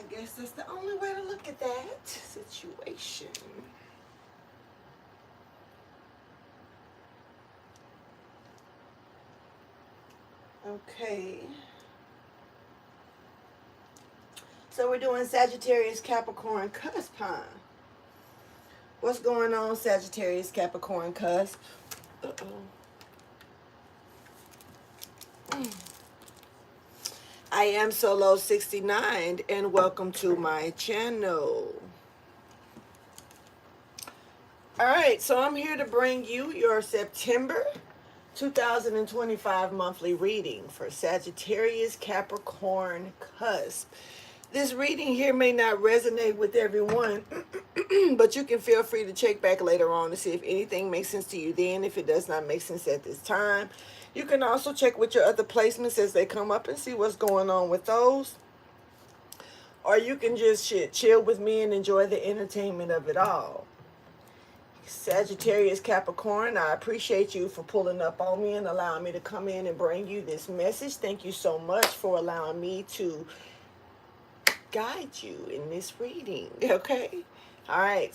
guess that's the only way to look at that situation. Okay. So we're doing Sagittarius Capricorn Cusp, huh? What's going on, Sagittarius Capricorn Cusp? I am Solo69 and welcome to my channel. Alright, so I'm here to bring you your September 2025 monthly reading for Sagittarius Capricorn Cusp. This reading here may not resonate with everyone, but you can feel free to check back later on to see if anything makes sense to you then. If it does not make sense at this time, you can also check with your other placements as they come up and see what's going on with those. Or you can just chill with me and enjoy the entertainment of it all. Sagittarius Capricorn, I appreciate you for pulling up on me and allowing me to come in and bring you this message. Thank you so much for allowing me to guide you in this reading. Okay, all right,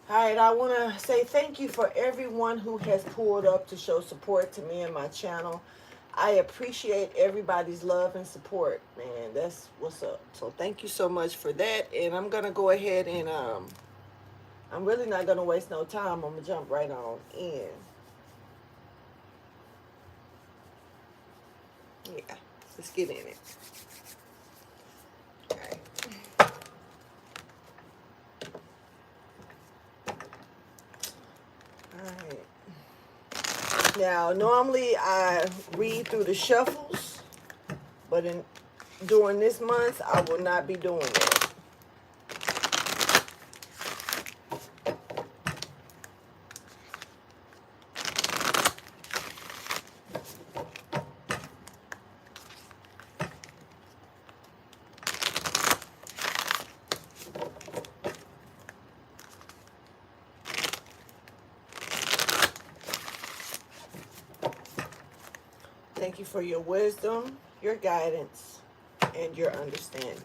I want to say thank you for everyone who has pulled up to show support to me and my channel. I appreciate everybody's love and support, man. That's what's up. So thank you so much for that. And I'm gonna go ahead and I'm really not gonna waste no time. I'm gonna jump right on in. Yeah, let's get in it. Alright. Now, normally I read through the shuffles, but during this month, I will not be doing that. Thank you for your wisdom, your guidance, and your understanding.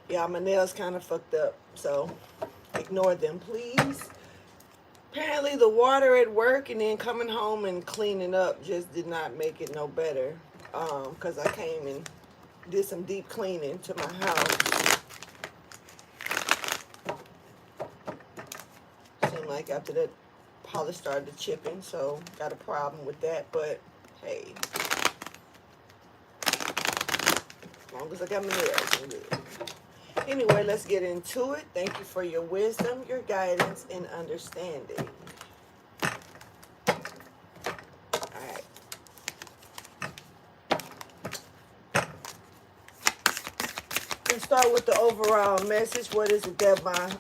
Yeah, my nails kind of fucked up, so ignore them, please. Apparently the water at work and then coming home and cleaning up just did not make it no better. Because I came and did some deep cleaning to my house. Seemed like after that polish started chipping, so got a problem with that, but hey. As long as I got my nails, I'm good. Anyway, let's get into it. Thank you for your wisdom, your guidance, and understanding. All right. Let's start with the overall message. What is it that my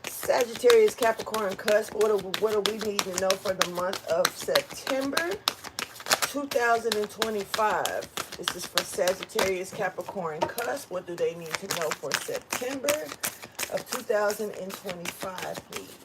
Sagittarius Capricorn Cusp, what do we need to know for the month of September 2025? This is for Sagittarius Capricorn Cusp. What do they need to know for September of 2025, please?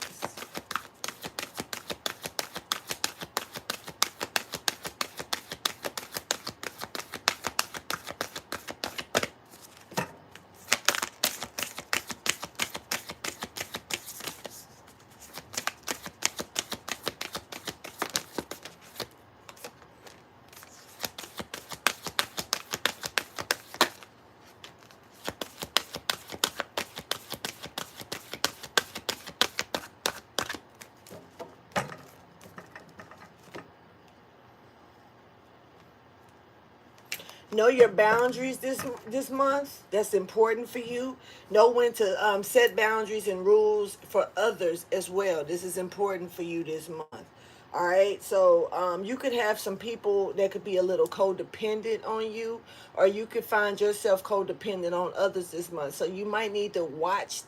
Know your boundaries this month. That's important for you. Know when to set boundaries and rules for others as well. This is important for you this month. All right, so you could have some people that could be a little codependent on you, or you could find yourself codependent on others this month. So you might need to watch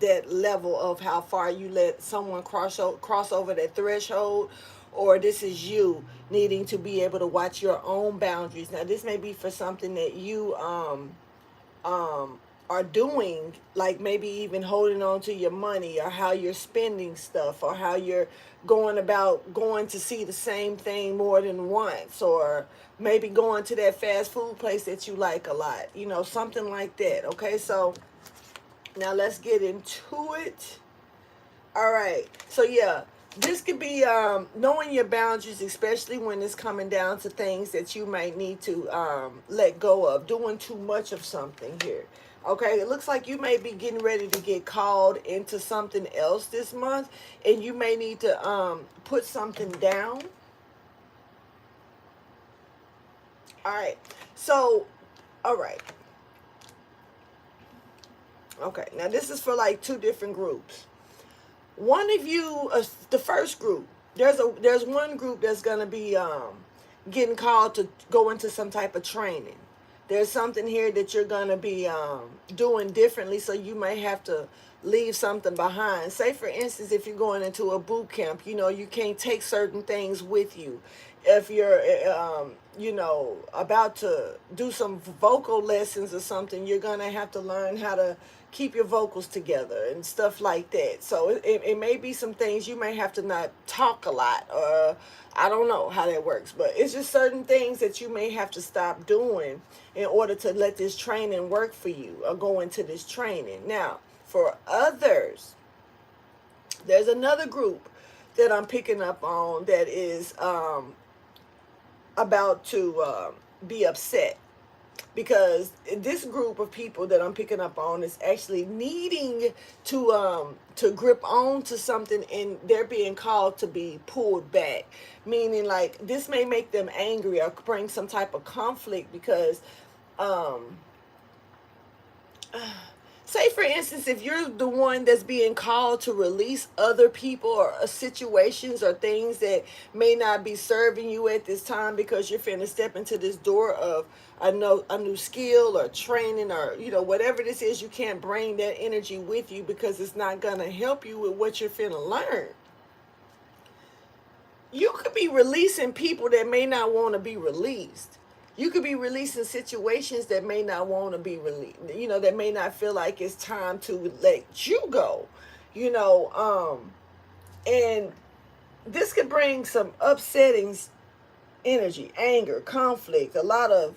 that level of how far you let someone cross over that threshold, or this is you needing to be able to watch your own boundaries. Now, this may be for something that you um, are doing, like maybe even holding on to your money, or how you're spending stuff, or how you're going about going to see the same thing more than once, or maybe going to that fast food place that you like a lot, you know, something like that. Okay, so now let's get into it. All right, so yeah, this could be knowing your boundaries, especially when it's coming down to things that you might need to let go of, doing too much of something here. Okay, it looks like you may be getting ready to get called into something else this month, and you may need to put something down. All right, so, all right. Okay, now this is for like two different groups. One of you, the first group, there's one group that's gonna be getting called to go into some type of training. There's something here that you're gonna be doing differently, so you may have to leave something behind. Say for instance, if you're going into a boot camp, you know, you can't take certain things with you. If you're you know, about to do some vocal lessons or something, you're gonna have to learn how to keep your vocals together and stuff like that. So it may be some things you may have to not talk a lot, or I don't know how that works, but it's just certain things that you may have to stop doing in order to let this training work for you, or go into this training. Now, for others, there's another group that I'm picking up on that is about to be upset, because this group of people that I'm picking up on is actually needing to grip on to something, and they're being called to be pulled back. Meaning, like, this may make them angry or bring some type of conflict, because say for instance, if you're the one that's being called to release other people, or situations or things that may not be serving you at this time, because you're finna step into this door of a new skill or training, or, you know, whatever this is, you can't bring that energy with you because it's not gonna help you with what you're finna learn. You could be releasing people that may not want to be released. You could be releasing situations that may not want to be released, you know, that may not feel like it's time to let you go, you know, and this could bring some upsetting energy, anger, conflict, a lot of,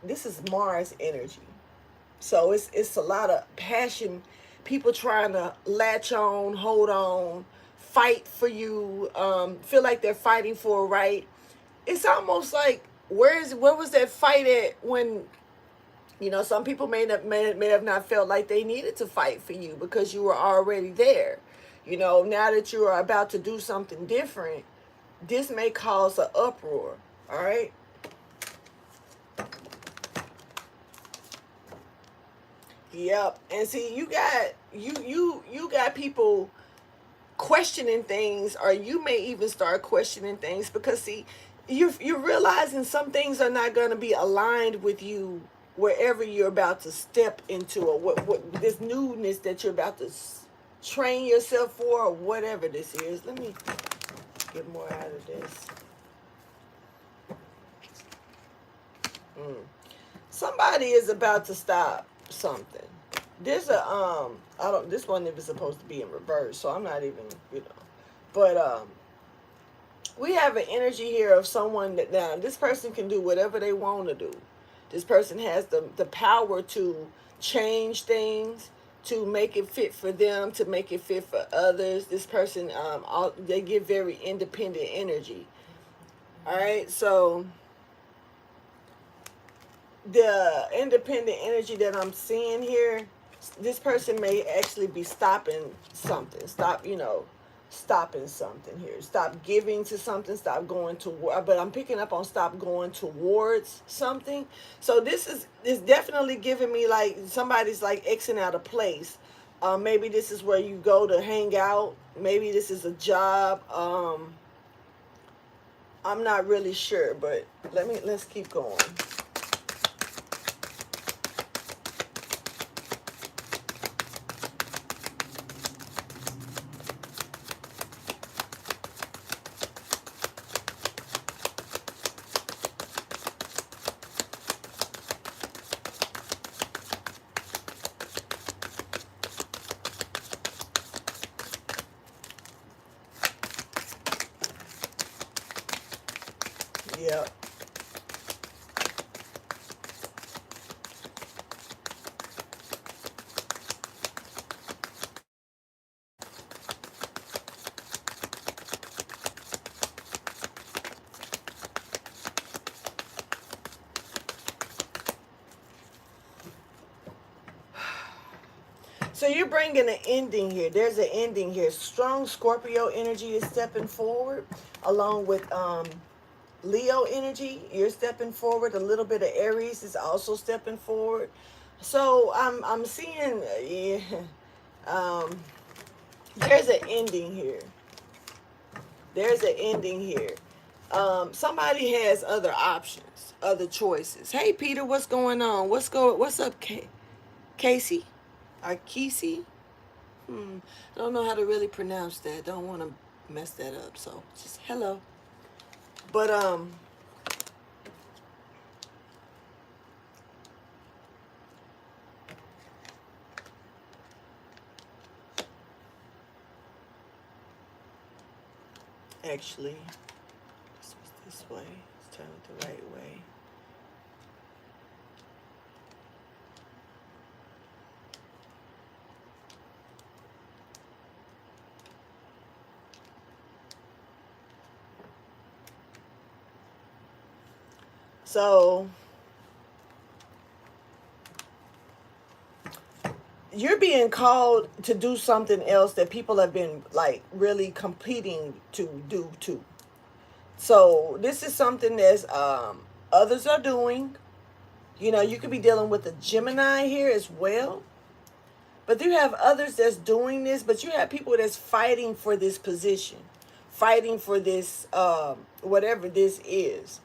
this is Mars energy. So it's a lot of passion, people trying to latch on, hold on, fight for you, feel like they're fighting for a right. It's almost like, where was that fight at when, you know, some people may have not felt like they needed to fight for you because you were already there. You know, now that you are about to do something different, this may cause an uproar. All right. Yep. And see, you got people questioning things, or you may even start questioning things, because see, you're realizing some things are not going to be aligned with you wherever you're about to step into, or what this newness that you're about to train yourself for, or whatever this is. Let me get more out of this. Somebody is about to stop something. There's a I don't, this one was supposed to be in reverse, so I'm not even, you know, but we have an energy here of someone that, now this person can do whatever they want to do. This person has the power to change things, to make it fit for them, to make it fit for others. This person, they give very independent energy. All right, so the independent energy that I'm seeing here, this person may actually be stopping something. Stopping something here. Stop giving to something. Stop going to, but I'm picking up on stop going towards something. So this is definitely giving me like somebody's like Xing out a place. Maybe this is where you go to hang out. Maybe this is a job. I'm not really sure, but let's keep going. So you're bringing an ending here. There's an ending here. Strong Scorpio energy is stepping forward, along with Leo energy. You're stepping forward. A little bit of Aries is also stepping forward. So I'm seeing, yeah, um, there's an ending here. There's an ending here. Somebody has other options, other choices. Hey Peter, what's going on? What's up, Casey? Or Kesey? I don't know how to really pronounce that. Don't want to mess that up. So just hello. But actually, this was this way. Let's turn it the right way. So you're being called to do something else that people have been like really competing to do too. So this is something that others are doing. You know, you could be dealing with a Gemini here as well. But you have others that's doing this, but you have people that's fighting for this position, fighting for this, whatever this is.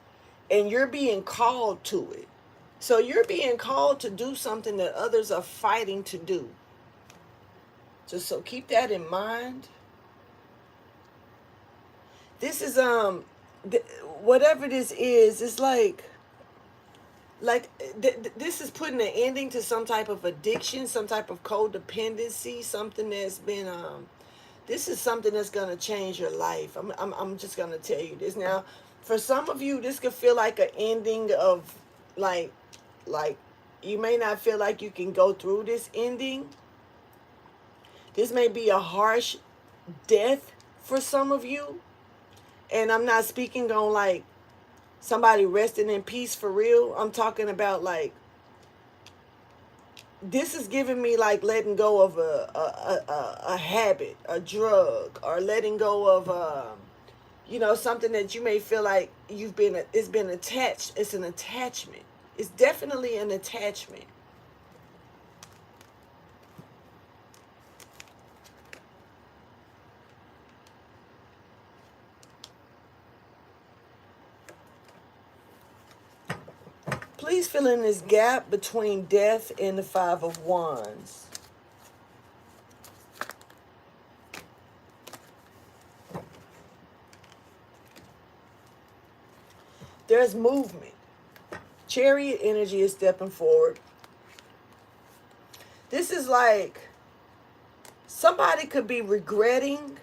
And you're being called to it. So you're being called to do something that others are fighting to do. Just so keep that in mind. This is whatever this is, it's like this is putting an ending to some type of addiction, some type of codependency, something that's been this is something that's going to change your life. I'm just going to tell you this. Now, for some of you, this could feel like an ending of like you may not feel like you can go through this ending. This may be a harsh death for some of you. And I'm not speaking on like somebody resting in peace for real. I'm talking about like, this is giving me like letting go of a habit, a drug, or letting go of you know, something that you may feel like it's been attached. It's an attachment. It's definitely an attachment. Please fill in this gap between death and the Five of Wands. There's movement. Chariot energy is stepping forward. This is like somebody could be regretting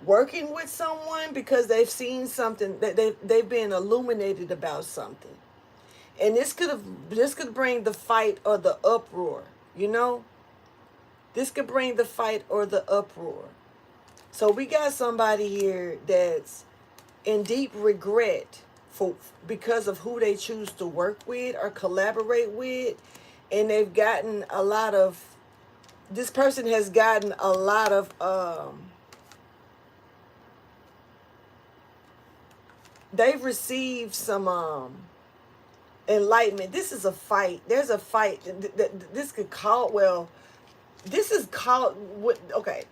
working with someone because they've seen something, that they've been illuminated about something. And this could bring the fight or the uproar, you know? This could bring the fight or the uproar. So we got somebody here that's in deep regret because of who they choose to work with or collaborate with. And they've gotten a lot of, this person has gotten a lot of, they've received some, enlightenment. This is a fight. There's a fight. This could call, well, this is called, okay.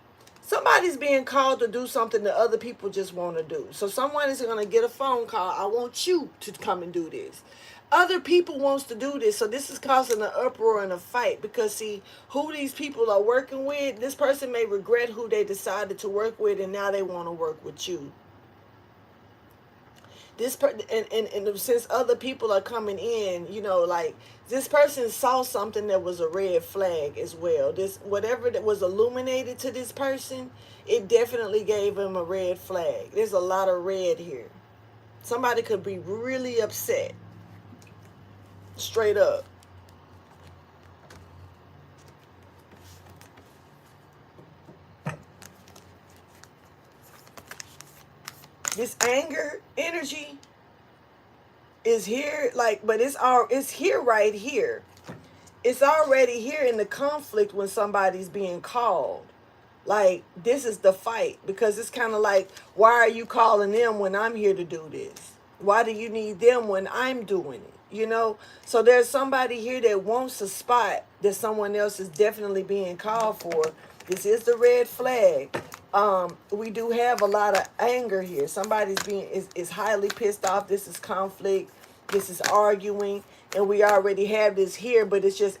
Somebody's being called to do something that other people just want to do. So someone is going to get a phone call. I want you to come and do this. Other people wants to do this. So this is causing an uproar and a fight because see who these people are working with. This person may regret who they decided to work with and now they want to work with you. And since other people are coming in, you know, like this person saw something that was a red flag as well. This, whatever that was illuminated to this person, it definitely gave him a red flag. There's a lot of red here. Somebody could be really upset. Straight up. This anger energy is here, like, but it's here right here. it's already here in the conflict when somebody's being called. Like, this is the fight, because it's kind of like, why are you calling them when I'm here to do this? Why do you need them when I'm doing it? You know? So there's somebody here that wants a spot that someone else is definitely being called for. This is the red flag. We do have a lot of anger here. Somebody's is highly pissed off. This is conflict. This is arguing. And we already have this here, but it's just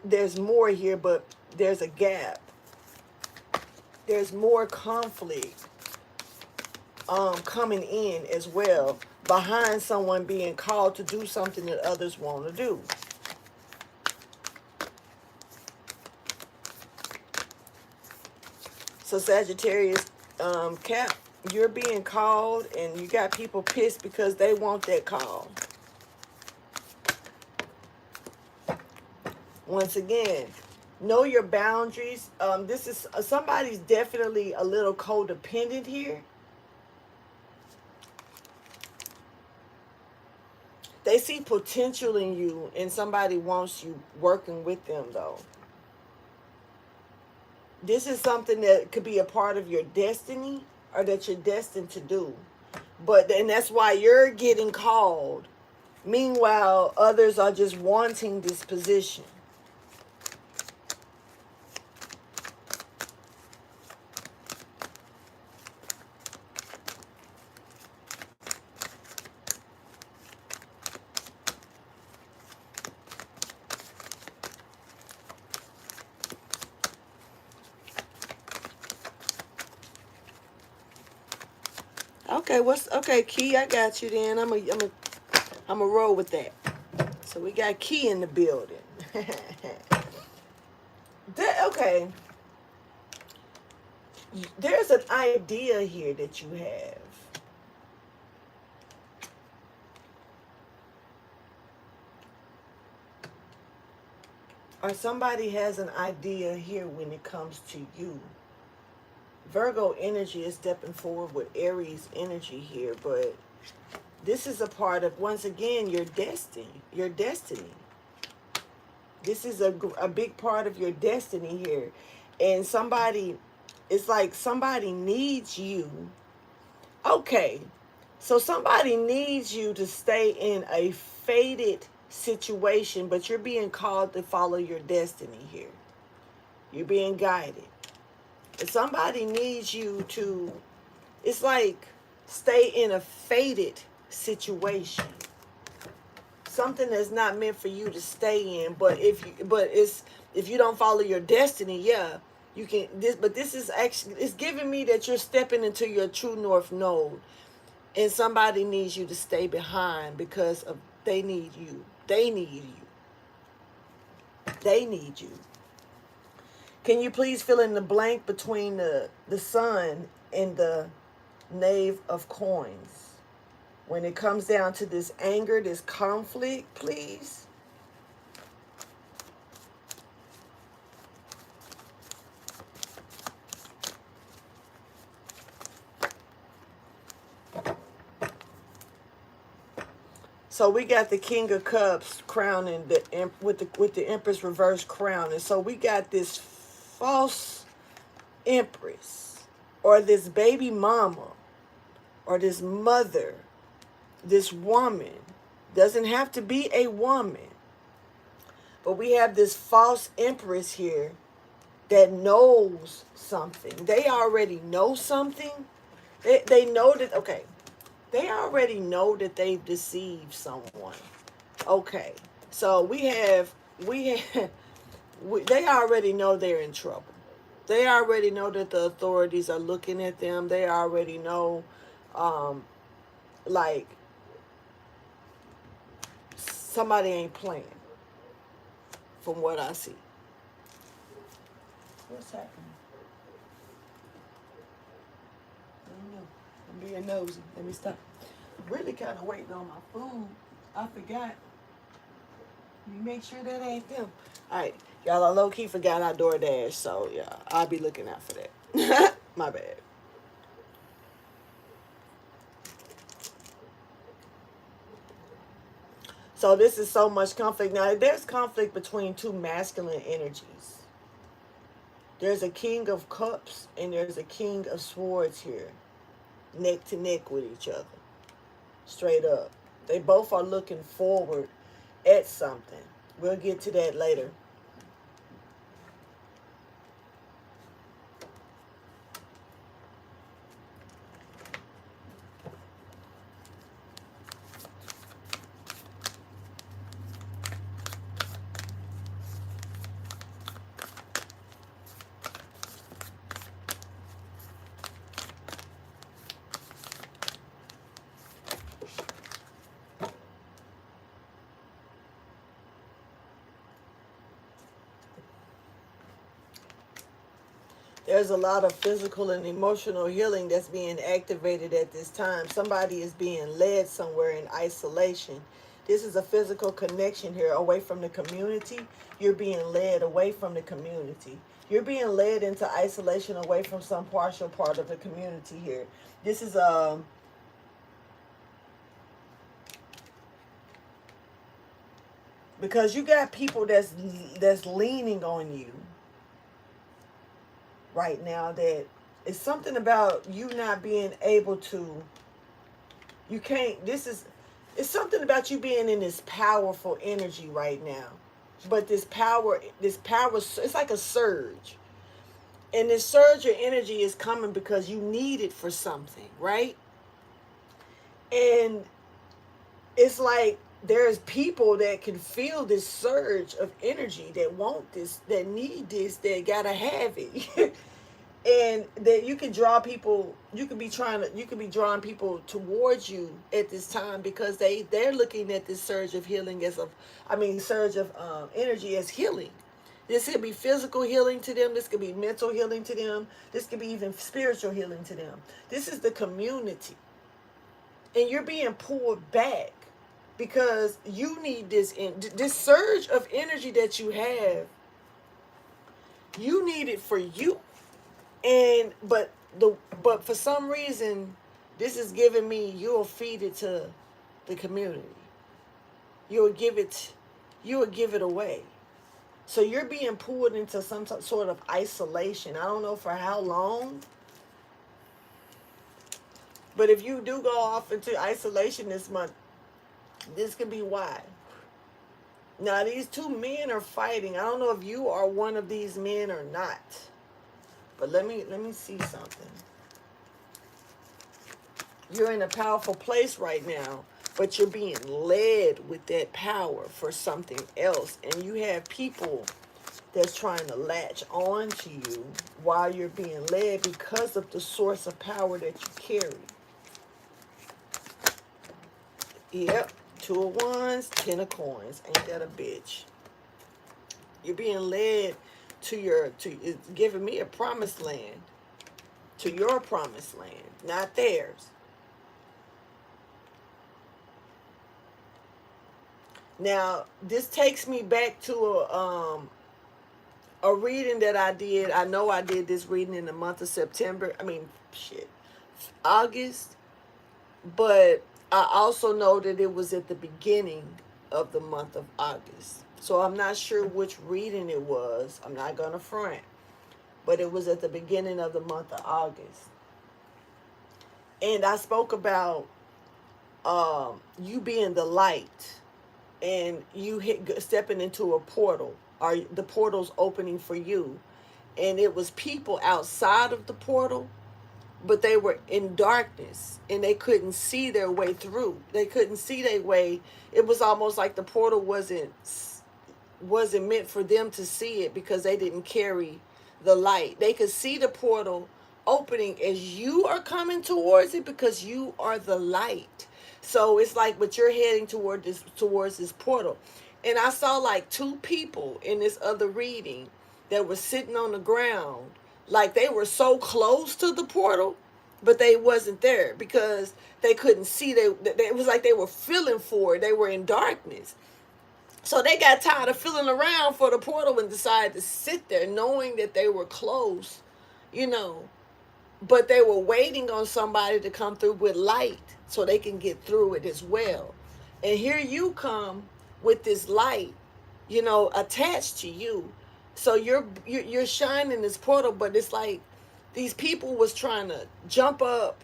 there's more here, but there's a gap. There's more conflict coming in as well, behind someone being called to do something that others want to do. So Sagittarius Cap, you're being called, and you got people pissed because they want that call. Once again, know your boundaries. This is somebody's definitely a little codependent here. They see potential in you, and somebody wants you working with them, though. This is something that could be a part of your destiny, or that you're destined to do. And that's why you're getting called. Meanwhile, others are just wanting this position. Okay, okay, Key, I got you then. I'm a roll with that. So we got Key in the building. Okay. There's an idea here that you have. Or somebody has an idea here when it comes to you. Virgo energy is stepping forward with Aries energy here, but this is a part of, once again, your destiny. Your destiny. This is a big part of your destiny here. And somebody, it's like somebody needs you. Okay, so somebody needs you to stay in a fated situation, but you're being called to follow your destiny here. You're being guided. If somebody needs you to, it's like, stay in a fated situation. Something that's not meant for you to stay in, but if you don't follow your destiny, yeah, you can this is actually, it's giving me that you're stepping into your true north node, and somebody needs you to stay behind because of they need you. They need you. They need you. Can you please fill in the blank between the sun and the Knave of Coins? When it comes down to this anger, this conflict, please. So we got the King of Cups crowning with the Empress reverse crown, and so we got this false Empress, or this baby mama, or this mother, this woman. Doesn't have to be a woman, but we have this false Empress here that knows something. They already know something. They know that, okay. They already know that they've deceived someone. Okay. So they already know they're in trouble. They already know that the authorities are looking at them. They already know, like, somebody ain't playing, from what I see. What's happening? I don't know. I'm being nosy. Let me stop. Really kind of waiting on my food. I forgot. You make sure that ain't them. All right. Y'all, I low-key forgot our DoorDash, so yeah, I'll be looking out for that. My bad. So this is so much conflict. Now, there's conflict between two masculine energies. There's a King of Cups and there's a King of Swords here, neck to neck with each other, straight up. They both are looking forward at something. We'll get to that later. There's a lot of physical and emotional healing that's being activated at this time. Somebody is being led somewhere in isolation. This is a physical connection here away from the community. You're being led away from the community. You're being led into isolation away from some partial part of the community here. This is because you got people that's leaning on you right now, that it's something about you not being able to, you can't, it's something about you being in this powerful energy right now. But this power, it's like a surge. And this surge of energy is coming because you need it for something, right? And it's like there's people that can feel this surge of energy, that want this, that need this, that gotta have it. And that you can draw people, you could be drawing people towards you at this time, because they're looking at this surge of healing surge of energy as healing. This could be physical healing to them. This could be mental healing to them. This could be even spiritual healing to them. This is the community. And you're being pulled back because you need this surge of energy that you have. You need it for you. And but for some reason, this is giving me, you'll feed it to the community. You'll give it away. So you're being pulled into some sort of isolation. I don't know for how long. But if you do go off into isolation this month, this could be why. Now, these two men are fighting. I don't know if you are one of these men or not. But let me see something. You're in a powerful place right now, but you're being led with that power for something else. And you have people that's trying to latch on to you while you're being led because of the source of power that you carry. Yep, 2 of Wands, 10 of Coins. Ain't that a bitch? You're being led it's giving me a promised land, to your promised land, not theirs. Now, this takes me back to a reading that I did. I know I did this reading in the month of August, but I also know that it was at the beginning of the month of August. So I'm not sure which reading it was. I'm not going to front. But it was at the beginning of the month of August. And I spoke about you being the light. And you stepping into a portal. Or the portal's opening for you. And it was people outside of the portal. But they were in darkness. And they couldn't see their way through. They couldn't see their way. It was almost like the portal wasn't meant for them to see it, because they didn't carry the light. They could see the portal opening as you are coming towards it, because you are the light. So it's like, but you're heading towards this portal. And I saw like 2 people in this other reading that were sitting on the ground, like they were so close to the portal, but they wasn't there because they couldn't see. It was like they were feeling for it. They were in darkness. So they got tired of feeling around for the portal and decided to sit there knowing that they were close, but they were waiting on somebody to come through with light so they can get through it as well. And here you come with this light, you know, attached to you. So you're shining this portal, but it's like these people was trying to jump up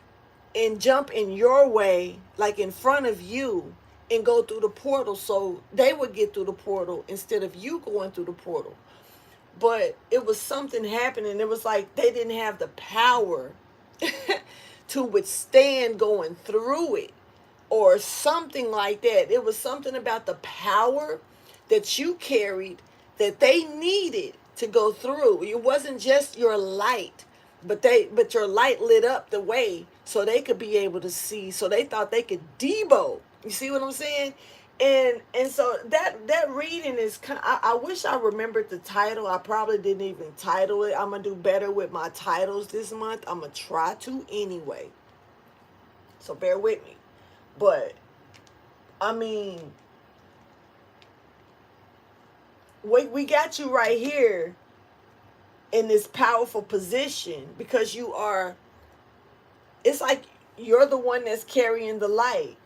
and jump in your way, like in front of you, and go through the portal so they would get through the portal instead of you going through the portal. But it was something happening. It was like they didn't have the power to withstand going through it or something like that. It was something about the power that you carried that they needed to go through. It wasn't just your light, but your light lit up the way so they could be able to see. So they thought they could debo. You see what I'm saying? And so that reading is kind of, I wish I remembered the title. I probably didn't even title it. I'm gonna do better with my titles this month. I'm gonna try to anyway. So bear with me. But I mean, we got you right here in this powerful position because you are, it's like you're the one that's carrying the light.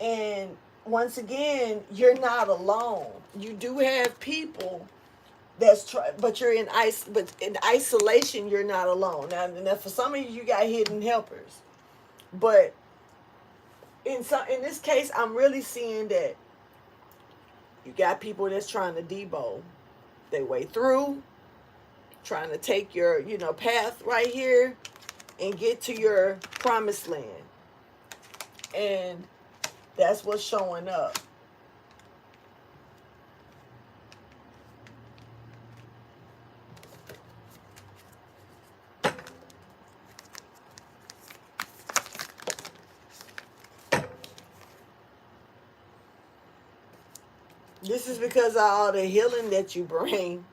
And once again, you're not alone. You do have people but you're but in isolation, you're not alone. Now for some of you, you got hidden helpers. But in this case, I'm really seeing that you got people that's trying to debo their way through, trying to take your, path right here and get to your promised land. And that's what's showing up. This is because of all the healing that you bring.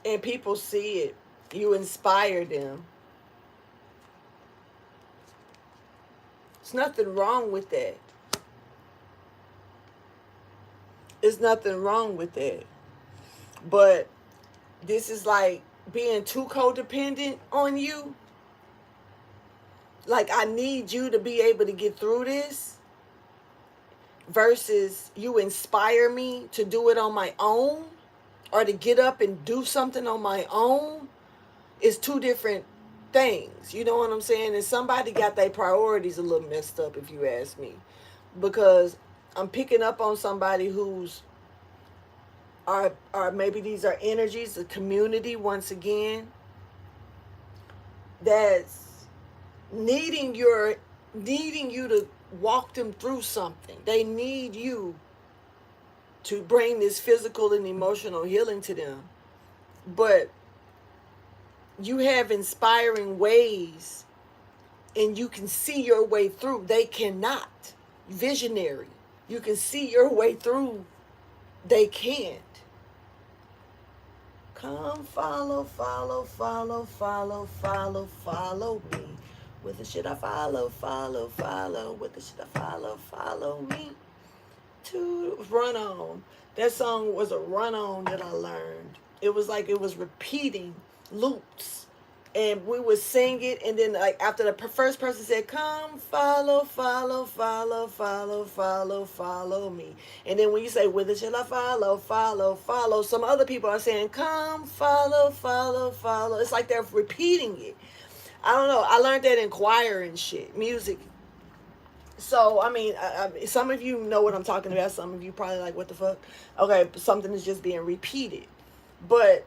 And people see it. You inspire them. There's nothing wrong with that. There's nothing wrong with that. But this is like being too codependent on you. Like, I need you to be able to get through this. Versus you inspire me to do it on my own. Or to get up and do something on my own. Is two different things. You know what I'm saying? And somebody got their priorities a little messed up, if you ask me. Because I'm picking up on somebody who's are maybe these are energies, a community once again, that's needing you to walk them through something. They need you to bring this physical and emotional healing to them. But you have inspiring ways and you can see your way through. They cannot. Visionary. You can see your way through. They can't. Come follow, follow, follow, follow, follow, follow me. With the shit I follow, follow, follow. With the shit I follow, follow me. To run on. That song was a run on that I learned. It was like it was repeating loops. And we would sing it, and then like after the first person said, come follow, follow, follow, follow, follow, follow me. And then when you say, whither shall I follow, follow, follow, some other people are saying, come follow, follow, follow. It's like they're repeating it. I don't know. I learned that in choir and shit, music. So, I mean, some of you know what I'm talking about. Some of you probably like, what the fuck? Okay, something is just being repeated. But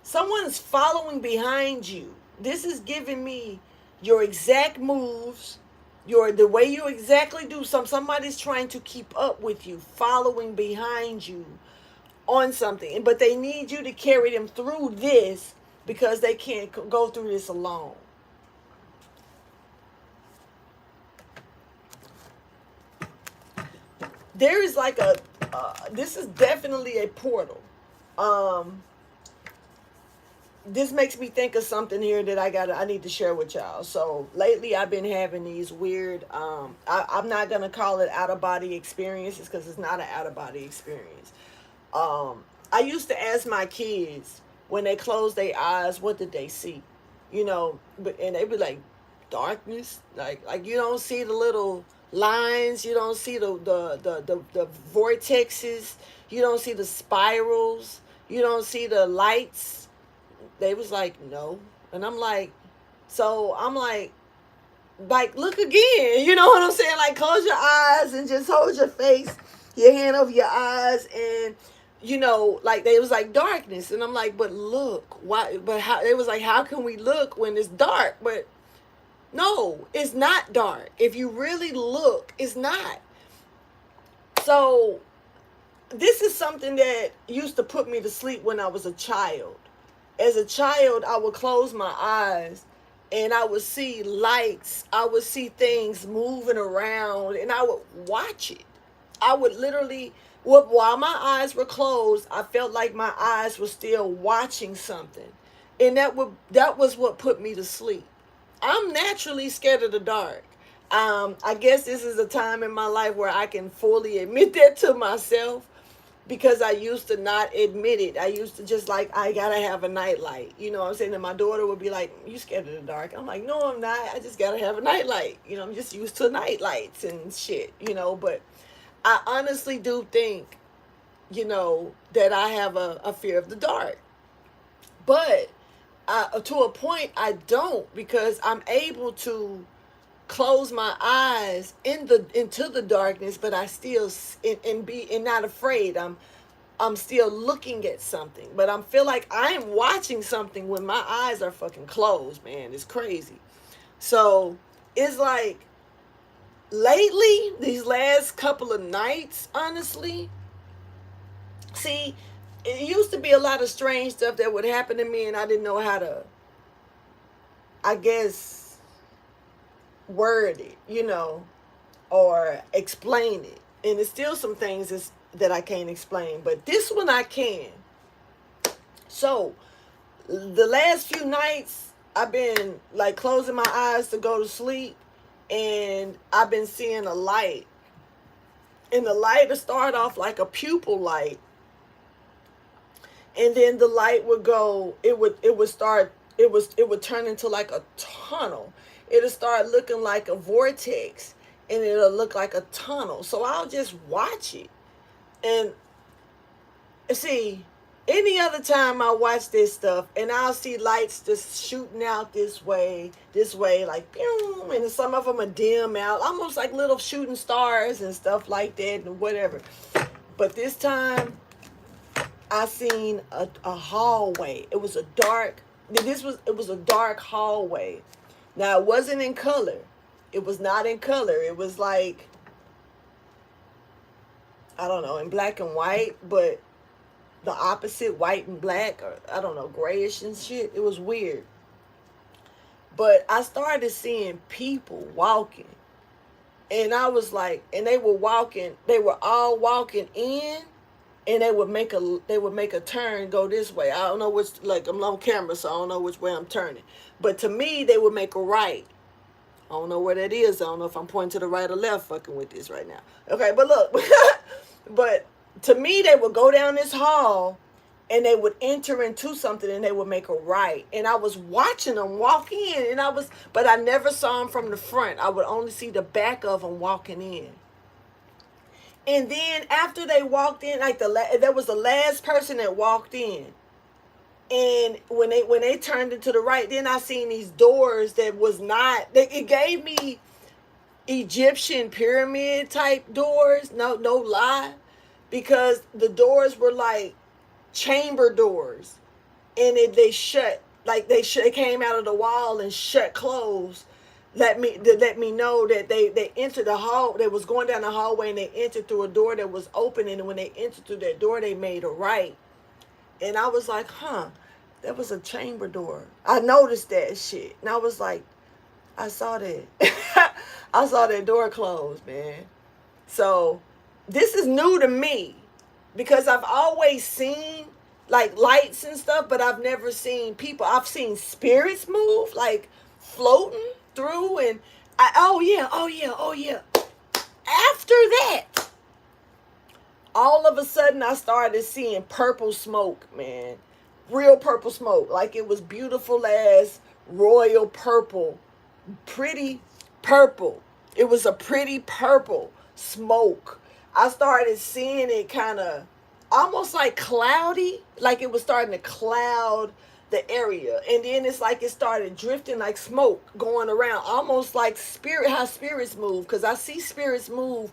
someone's following behind you. This is giving me your exact moves, the way you exactly do somebody's trying to keep up with you, following behind you on something. But they need you to carry them through this because they can't go through this alone. There is like this is definitely a portal. This makes me think of something here that I need to share with y'all. So lately I've been having these weird, I'm not going to call it out-of-body experiences because it's not an out-of-body experience. I used to ask my kids when they closed their eyes, what did they see? And they'd be like, darkness. Like you don't see the little lines. You don't see the vortexes. You don't see the spirals. You don't see the lights. They was like, no. And I'm like, so I'm like, look again. You know what I'm saying? Like, close your eyes and just hold your face, your hand over your eyes, and you know, like they was like darkness, and I'm like, but look, why? But how? It was like, how can we look when it's dark? But no, it's not dark. If you really look, it's not. So this is something that used to put me to sleep when I was a child. As a child, I would close my eyes and I would see lights. I would see things moving around and I would watch it. I would literally, while my eyes were closed, I felt like my eyes were still watching something. And that was what put me to sleep. I'm naturally scared of the dark. I guess this is a time in my life where I can fully admit that to myself, because I used to not admit it. I used to just like, I gotta have a nightlight. You know what I'm saying? And my daughter would be like, you scared of the dark? I'm like, no, I'm not. I just gotta have a nightlight. You know, I'm just used to night lights and shit, you know. But I honestly do think, you know, that I have a fear of the dark. But to a point, I don't, because I'm able to close my eyes into the darkness, but I still and not afraid. I'm still looking at something, but I feel like I am watching something when my eyes are fucking closed, man. It's crazy. So it's like lately, these last couple of nights, honestly, see, it used to be a lot of strange stuff that would happen to me, and I didn't know how to, I guess, word it, you know, or explain it. And it's still some things that I can't explain, but this one I can. So the last few nights I've been like closing my eyes to go to sleep, and I've been seeing a light, and the light would start off like a pupil light, and then the light would go, it would turn into like a tunnel. It'll start looking like a vortex, and it'll look like a tunnel. So I'll just watch it. And see, any other time I watch this stuff, and I'll see lights just shooting out this way, like, boom, and some of them are dim out, almost like little shooting stars and stuff like that and whatever. But this time, I seen a hallway. It was a dark hallway. Now, it wasn't in color. It was not in color. It was like, I don't know, in black and white, but the opposite, white and black, or I don't know, grayish and shit. It was weird. But I started seeing people walking. And I was like, and they were all walking in, and they would make a turn, go this way. I don't know which, like, I'm on camera, so I don't know which way I'm turning. But to me, they would make a right. I don't know where that is. I don't know if I'm pointing to the right or left fucking with this right now. Okay, but look. But to me, they would go down this hall, and they would enter into something, and they would make a right. And I was watching them walk in, but I never saw them from the front. I would only see the back of them walking in. And then after they walked in, like there was the last person that walked in. And when they turned into the right, then I seen these doors that was not, it gave me Egyptian pyramid type doors. No lie. Because the doors were like chamber doors. And they shut, like they came out of the wall and shut closed. Let me know that they entered the hall. They was going down the hallway, and they entered through a door that was open. And when they entered through that door, they made a right. And I was like, that was a chamber door. I noticed that shit. And I was like, I saw that. I saw that door closed, man. So this is new to me, because I've always seen like lights and stuff, but I've never seen people. I've seen spirits move, like floating through, and oh yeah. After that, all of a sudden I started seeing purple smoke, man. Real purple smoke. Like it was beautiful as royal purple. Pretty purple. It was a pretty purple smoke. I started seeing it kind of almost like cloudy, like it was starting to cloud the area. And then it's like it started drifting like smoke going around, almost like how spirits move. Because I see spirits move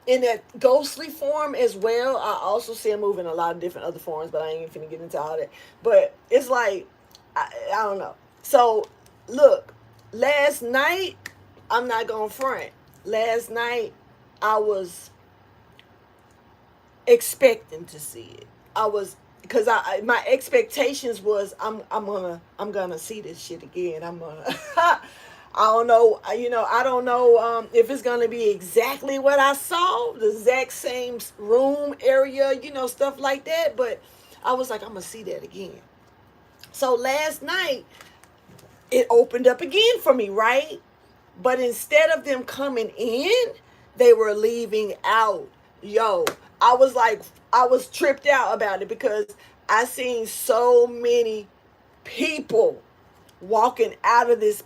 in that ghostly form as well. I also see them move in a lot of different other forms, but I ain't even finna get into all that. But it's like, I don't know. So, look, last night, I'm not gonna front. Last night, I was expecting to see it. I was, because my expectations was I'm gonna see this shit again. I'm gonna I don't know, I don't know if it's gonna be exactly what I saw, the exact same room area, stuff like that. But I was like, I'm gonna see that again. So last night it opened up again for me, right? But instead of them coming in, they were leaving out. Yo, I was tripped out about it because I seen so many people walking out of this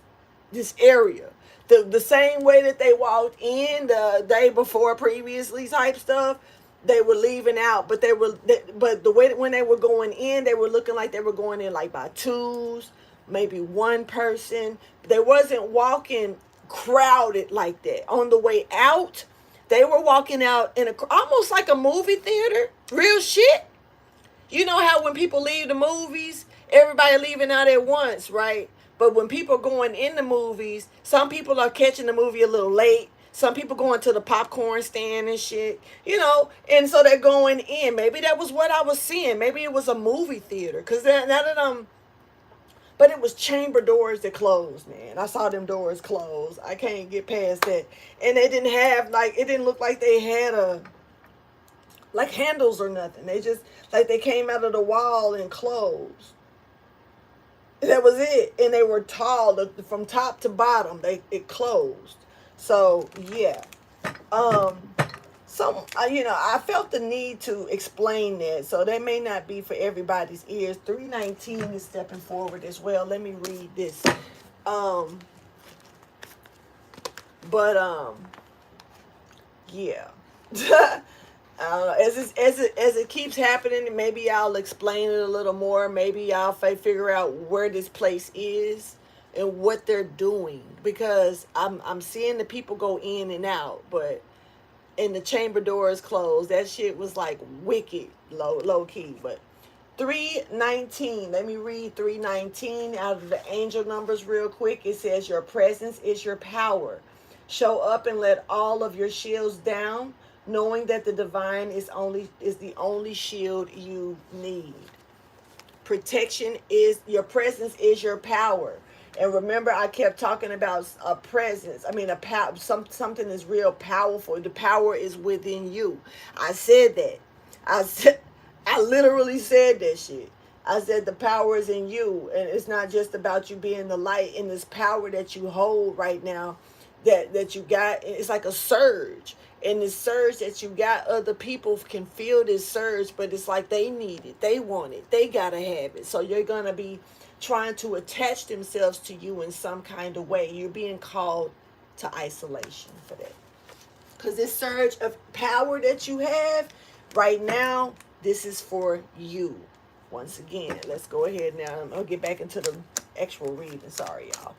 area. The same way that they walked in the day before previously type stuff, they were leaving out, but but the way that when they were going in, they were looking like they were going in like by twos, maybe one person. They wasn't walking crowded like that. On the way out, they were walking out in almost like a movie theater. Real shit. You know how when people leave the movies, everybody leaving out at once, right? But when people going in the movies, some people are catching the movie a little late. Some people going to the popcorn stand and shit, and so they're going in. Maybe that was what I was seeing. Maybe it was a movie theater. Because now that but it was chamber doors that closed, man. I saw them doors close. I can't get past that. And they didn't have, it didn't look like they had like handles or nothing. They just, like they came out of the wall and closed. That was it. And they were tall from top to bottom. It closed. So yeah. I felt the need to explain that. So that may not be for everybody's ears. 319 is stepping forward as well. Let me read this. Yeah. I don't know. As it keeps happening, maybe I'll explain it a little more. Maybe I'll figure out where this place is and what they're doing, because I'm seeing the people go in and out, and the chamber door is closed. That shit was like wicked low key. But 319. Let me read 319 out of the angel numbers real quick. It says, your presence is your power. Show up and let all of your shields down, knowing that the divine is the only shield you need. Protection is your presence is your power. And remember, I kept talking about a presence. I mean, something is real powerful. The power is within you. I said that. I literally said that shit. I said the power is in you, and it's not just about you being the light. And this power that you hold right now, that you got, it's like a surge. And this surge that you got, other people can feel this surge, but it's like they need it, they want it, they gotta have it. So you're gonna be trying to attach themselves to you in some kind of way. You're being called to isolation for that. Because this surge of power that you have right now, this is for you. Once again, let's go ahead now. I'll get back into the actual reading. Sorry, y'all.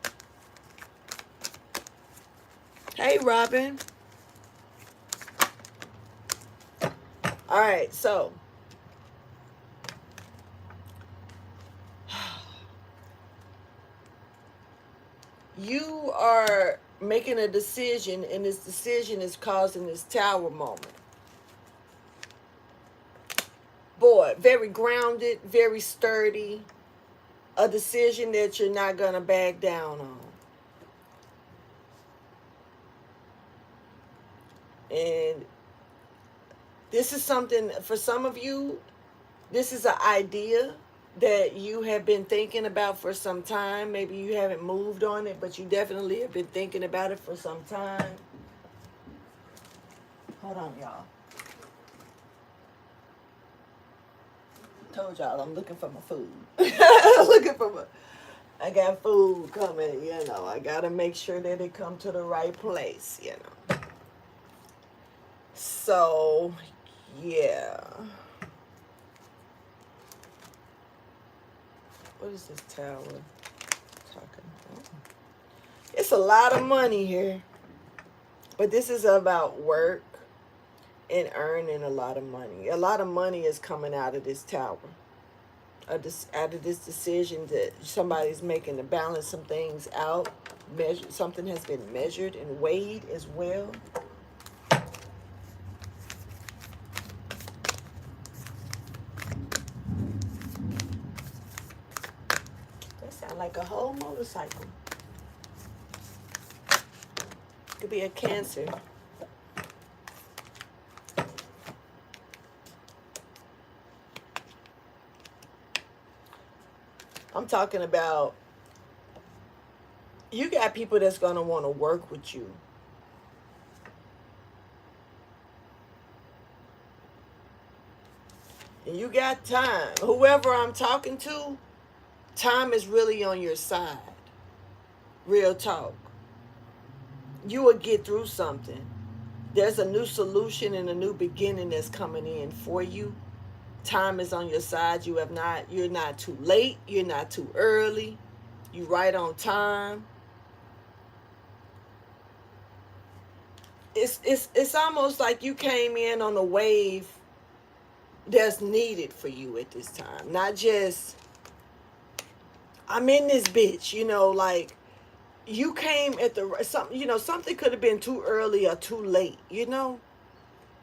Hey, Robin. All right, so you are making a decision, and this decision is causing this tower moment. Boy, very grounded, very sturdy. A decision that you're not going to back down on. And this is something, for some of you, this is an idea that you have been thinking about for some time. Maybe you haven't moved on it, but you definitely have been thinking about it for some time. Hold on, y'all. Told y'all I'm looking for my food. Looking for my... I got food coming, you know. I got to make sure that it come to the right place, you know. So, yeah. What is this tower talking about? It's a lot of money here. But this is about work and earning a lot of money. A lot of money is coming out of this tower. Out of this decision that somebody's making to balance some things out. Something has been measured and weighed as well. That sounds like a whole motorcycle. Could be a Cancer. I'm talking about you got people that's going to want to work with you. And you got time. Whoever I'm talking to, time is really on your side. Real talk. You will get through something. There's a new solution and a new beginning that's coming in for you. Time is on your side. You're not too late. You're not too early. You right on time. It's almost like you came in on a wave that's needed for you at this time. Not just, I'm in this bitch, you know, like you came at something could have been too early or too late, you know.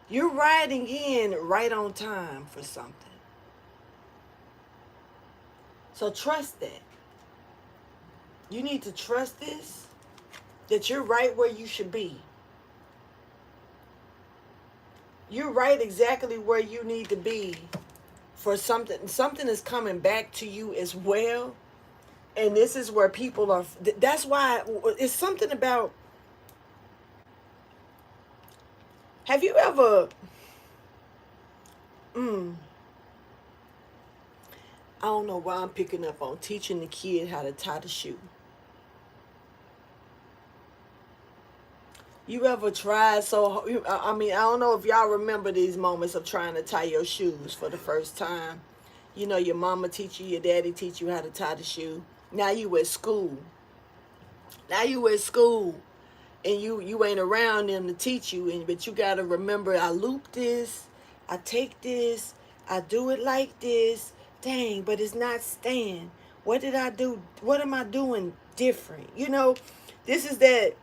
You're riding in right on time for something. So trust that. You need to trust this, that you're right where you should be. You're right exactly where you need to be for something. Something is coming back to you as well. And this is where people are. That's why it's something about. Have you ever. I don't know why I'm picking up on teaching the kid how to tie the shoe. You ever tried I don't know if y'all remember these moments of trying to tie your shoes for the first time. You know, your mama teach you, your daddy teach you how to tie the shoe. Now you at school. And you ain't around them to teach you, but you got to remember, I loop this, I take this, I do it like this. Dang, but it's not staying. What did I do? What am I doing different? You know, this is that.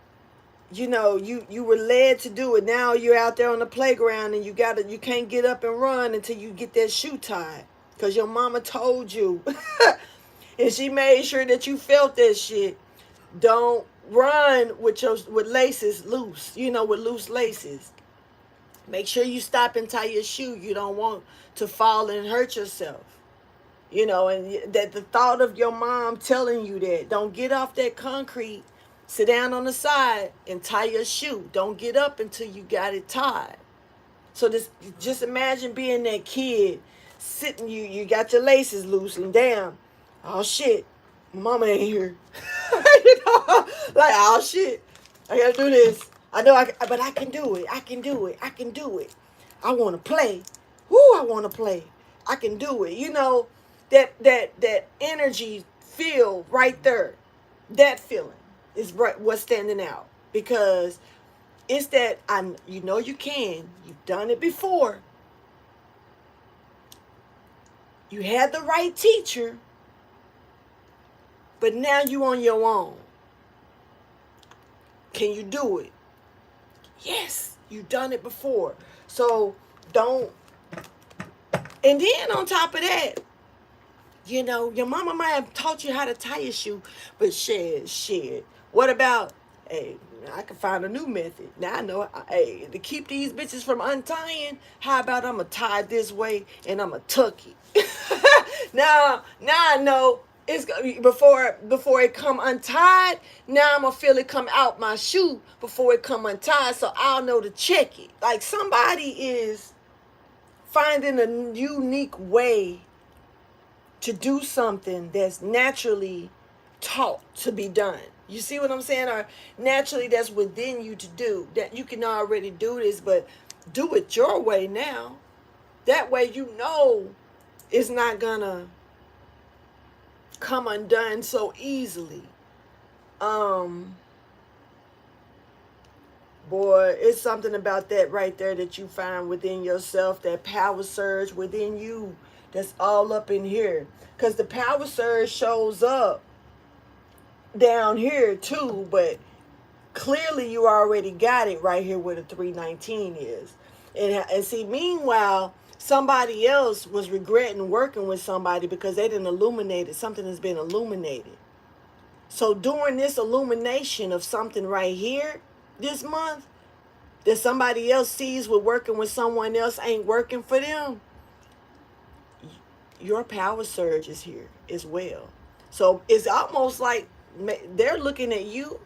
You know, you were led to do it. Now you're out there on the playground and you can't get up and run until you get that shoe tied. Because your mama told you. And she made sure that you felt that shit. Don't run with laces loose, you know, with loose laces. Make sure you stop and tie your shoe. You don't want to fall and hurt yourself. You know, and that the thought of your mom telling you that, don't get off that concrete. Sit down on the side and tie your shoe. Don't get up until you got it tied. So just imagine being that kid sitting, you got your laces loose and damn, oh shit, mama ain't here. You know, like, oh shit, I gotta do this. I know, but I can do it. I can do it. I can do it. I want to play. Woo, I want to play. I can do it. You know, that energy feel right there. That feeling is what's standing out, because it's that you know you can. You've done it before. You had the right teacher, but now you on your own. Can you do it? Yes, you've done it before. So don't. And then on top of that, you know, your mama might have taught you how to tie your shoe, but shit. What about, hey, I can find a new method. Now I know, hey, to keep these bitches from untying, how about I'm going to tie it this way and I'm going to tuck it. now I know it's before it come untied, now I'm going to feel it come out my shoe before it come untied, so I'll know to check it. Like, somebody is finding a unique way to do something that's naturally taught to be done. You see what I'm saying? Or naturally that's within you to do. That you can already do this, but do it your way now. That way you know it's not gonna come undone so easily. Boy, it's something about that right there that you find within yourself, that power surge within you that's all up in here. Because the power surge shows up down here too, but clearly you already got it right here where the 319 is. And see, meanwhile, somebody else was regretting working with somebody because they didn't illuminate it. Something has been illuminated. So during this illumination of something right here this month, that somebody else sees with working with someone else ain't working for them, your power surge is here as well. So it's almost like they're looking at you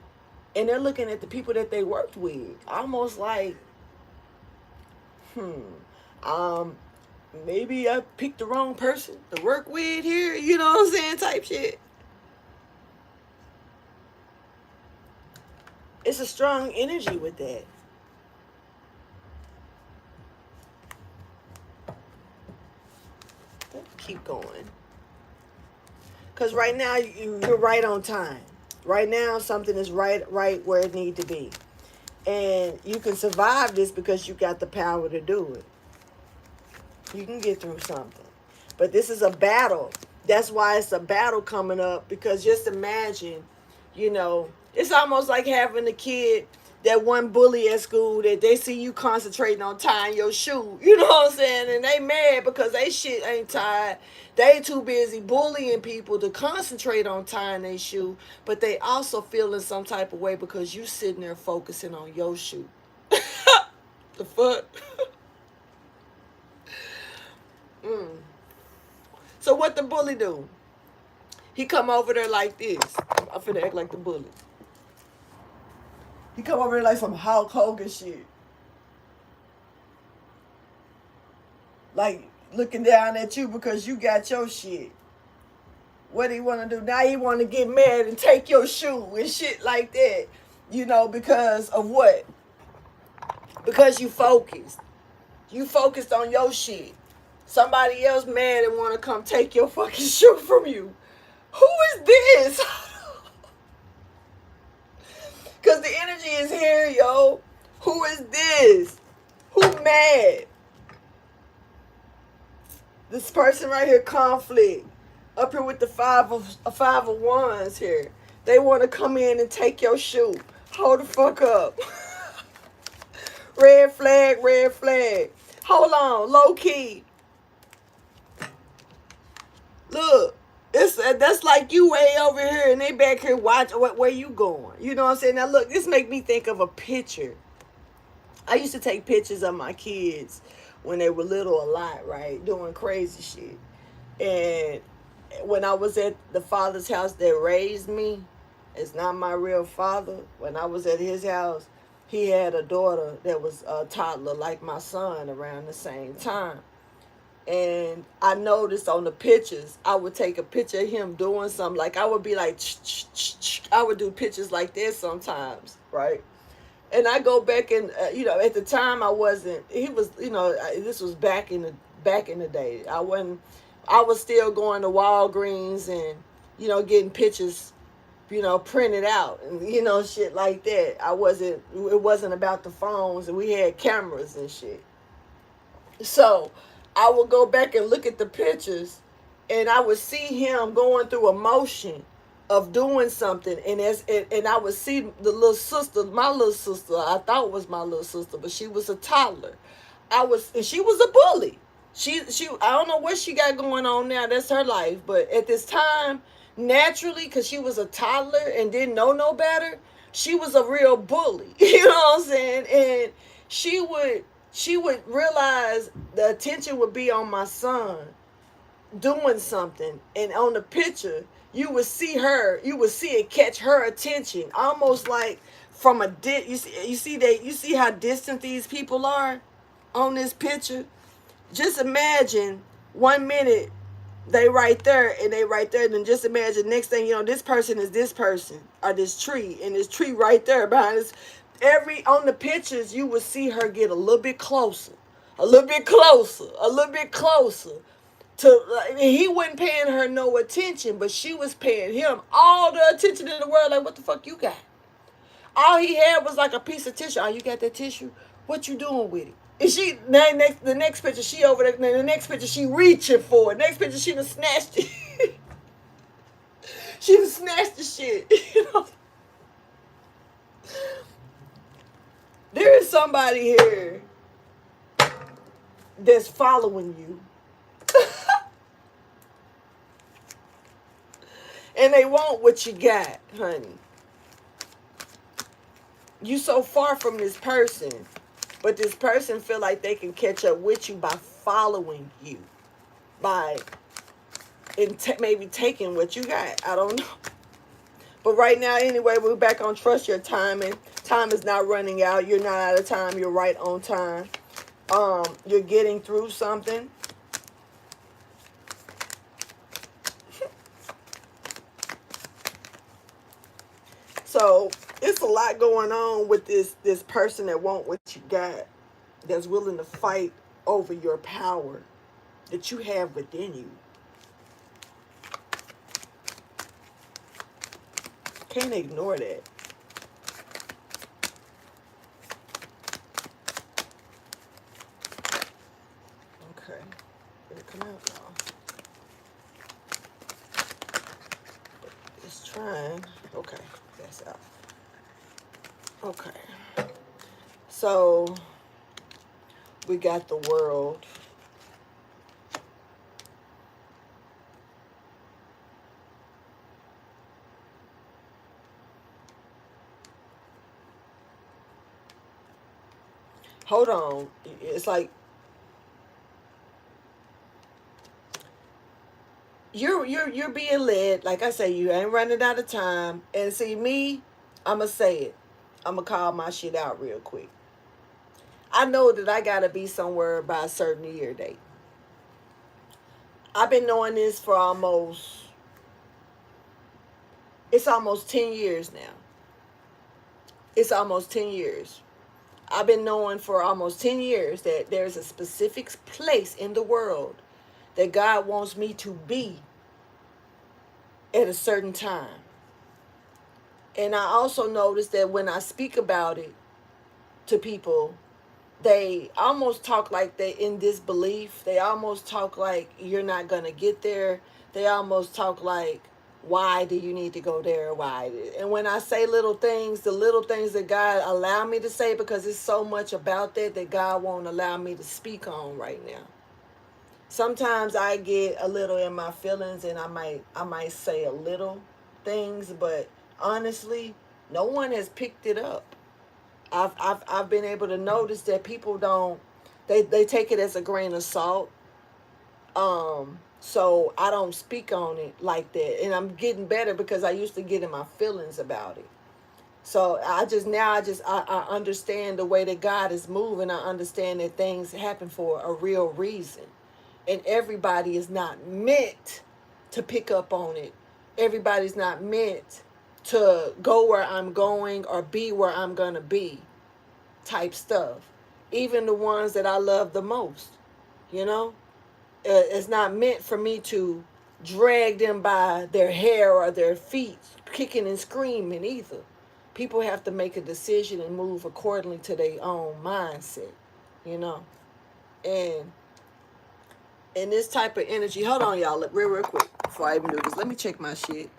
and they're looking at the people that they worked with. Almost like, maybe I picked the wrong person to work with here. You know what I'm saying? Type shit. It's a strong energy with that. Keep going. Because right now, you're right on time. Right now, something is right where it needs to be. And you can survive this because you got the power to do it. You can get through something. But this is a battle. That's why it's a battle coming up. Because just imagine, you know, it's almost like having a kid, that one bully at school that they see you concentrating on tying your shoe. You know what I'm saying? And they mad because they shit ain't tied. They too busy bullying people to concentrate on tying their shoe. But they also feeling some type of way because you sitting there focusing on your shoe. The fuck? So what the bully do? He come over there like this. I'm finna act like the bully. He come over there like some Hulk Hogan shit. Like looking down at you because you got your shit. What do he want to do? Now he want to get mad and take your shoe and shit like that. You know, because of what? Because you focused. You focused on your shit. Somebody else mad and want to come take your fucking shoe from you. Who is this? Because the energy is here, yo. Who is this? Who mad? This person right here, conflict. Up here with the five of wands here. They want to come in and take your shoe. Hold the fuck up. Red flag, red flag. Hold on, low key. Look. That's like you way over here and they back here watching where you going. You know what I'm saying? Now look, this make me think of a picture. I used to take pictures of my kids when they were little a lot, right? Doing crazy shit. And when I was at the father's house that raised me, it's not my real father. When I was at his house, he had a daughter that was a toddler like my son around the same time. And I noticed on the pictures, I would take a picture of him doing something. Like I would be like, I would do pictures like this sometimes, right? And I go back and, you know, at the time I wasn't, he was, you know, this was back in the day. I was still going to Walgreens and, you know, getting pictures, you know, printed out and, you know, shit like that. It wasn't about the phones and we had cameras and shit. So I would go back and look at the pictures and I would see him going through a motion of doing something. And I would see the little sister, my little sister, I thought was my little sister, but she was a toddler. And she was a bully. She I don't know what she got going on now. That's her life. But at this time, naturally, because she was a toddler and didn't know no better, she was a real bully. You know what I'm saying? And she would realize the attention would be on my son doing something. And on the picture, you would see it catch her attention. Almost like from a you see how distant these people are on this picture? Just imagine 1 minute They right there, and they right there. And then just imagine, next thing you know, this person is this person, or this tree, and this tree right there behind us. On the pictures, you would see her get a little bit closer, a little bit closer, a little bit closer. He wasn't paying her no attention, but she was paying him all the attention in the world. Like, what the fuck you got? All he had was like a piece of tissue. Oh, you got that tissue? What you doing with it? And the next picture, she over there. The next picture, she reaching for it. Next picture, she done snatched it. She done snatched the shit. You know? There is somebody here that's following you. And they want what you got, honey. You so far from this person, but this person feel like they can catch up with you by following you, by maybe taking what you got. I don't know. But right now, anyway, we're back on trust your timing. Time is not running out. You're not out of time. You're right on time. You're getting through something. So it's a lot going on with this person that want what you got, that's willing to fight over your power that you have within you. Can't ignore that. Okay, it'll come out now. It's trying. Okay, that's out. Okay. So we got the world. Hold on. It's like you're being led. Like I say, you ain't running out of time. And see me, I'ma say it. I'ma call my shit out real quick. I know that I gotta be somewhere by a certain year date. I've been knowing this for it's almost 10 years now. It's almost 10 years. I've been knowing for almost 10 years that there's a specific place in the world that God wants me to be at a certain time. And I also noticed that when I speak about it to people, they almost talk like they in disbelief. They almost talk like you're not going to get there. They almost talk like, why do you need to go there? Why? And when I say little things, the little things that God allow me to say, because it's so much about that God won't allow me to speak on right now. Sometimes I get a little in my feelings and I might say a little things, but honestly, no one has picked it up. I've been able to notice that people don't, they take it as a grain of salt. So I don't speak on it like that. And I'm getting better because I used to get in my feelings about it. So I understand the way that God is moving. I understand that things happen for a real reason. And everybody is not meant to pick up on it. Everybody's not meant to go where I'm going or be where I'm going to be type stuff. Even the ones that I love the most, you know? It's not meant for me to drag them by their hair or their feet, kicking and screaming either. People have to make a decision and move accordingly to their own mindset, you know? And in this type of energy, hold on, y'all, real quick before I even do this. Let me check my shit.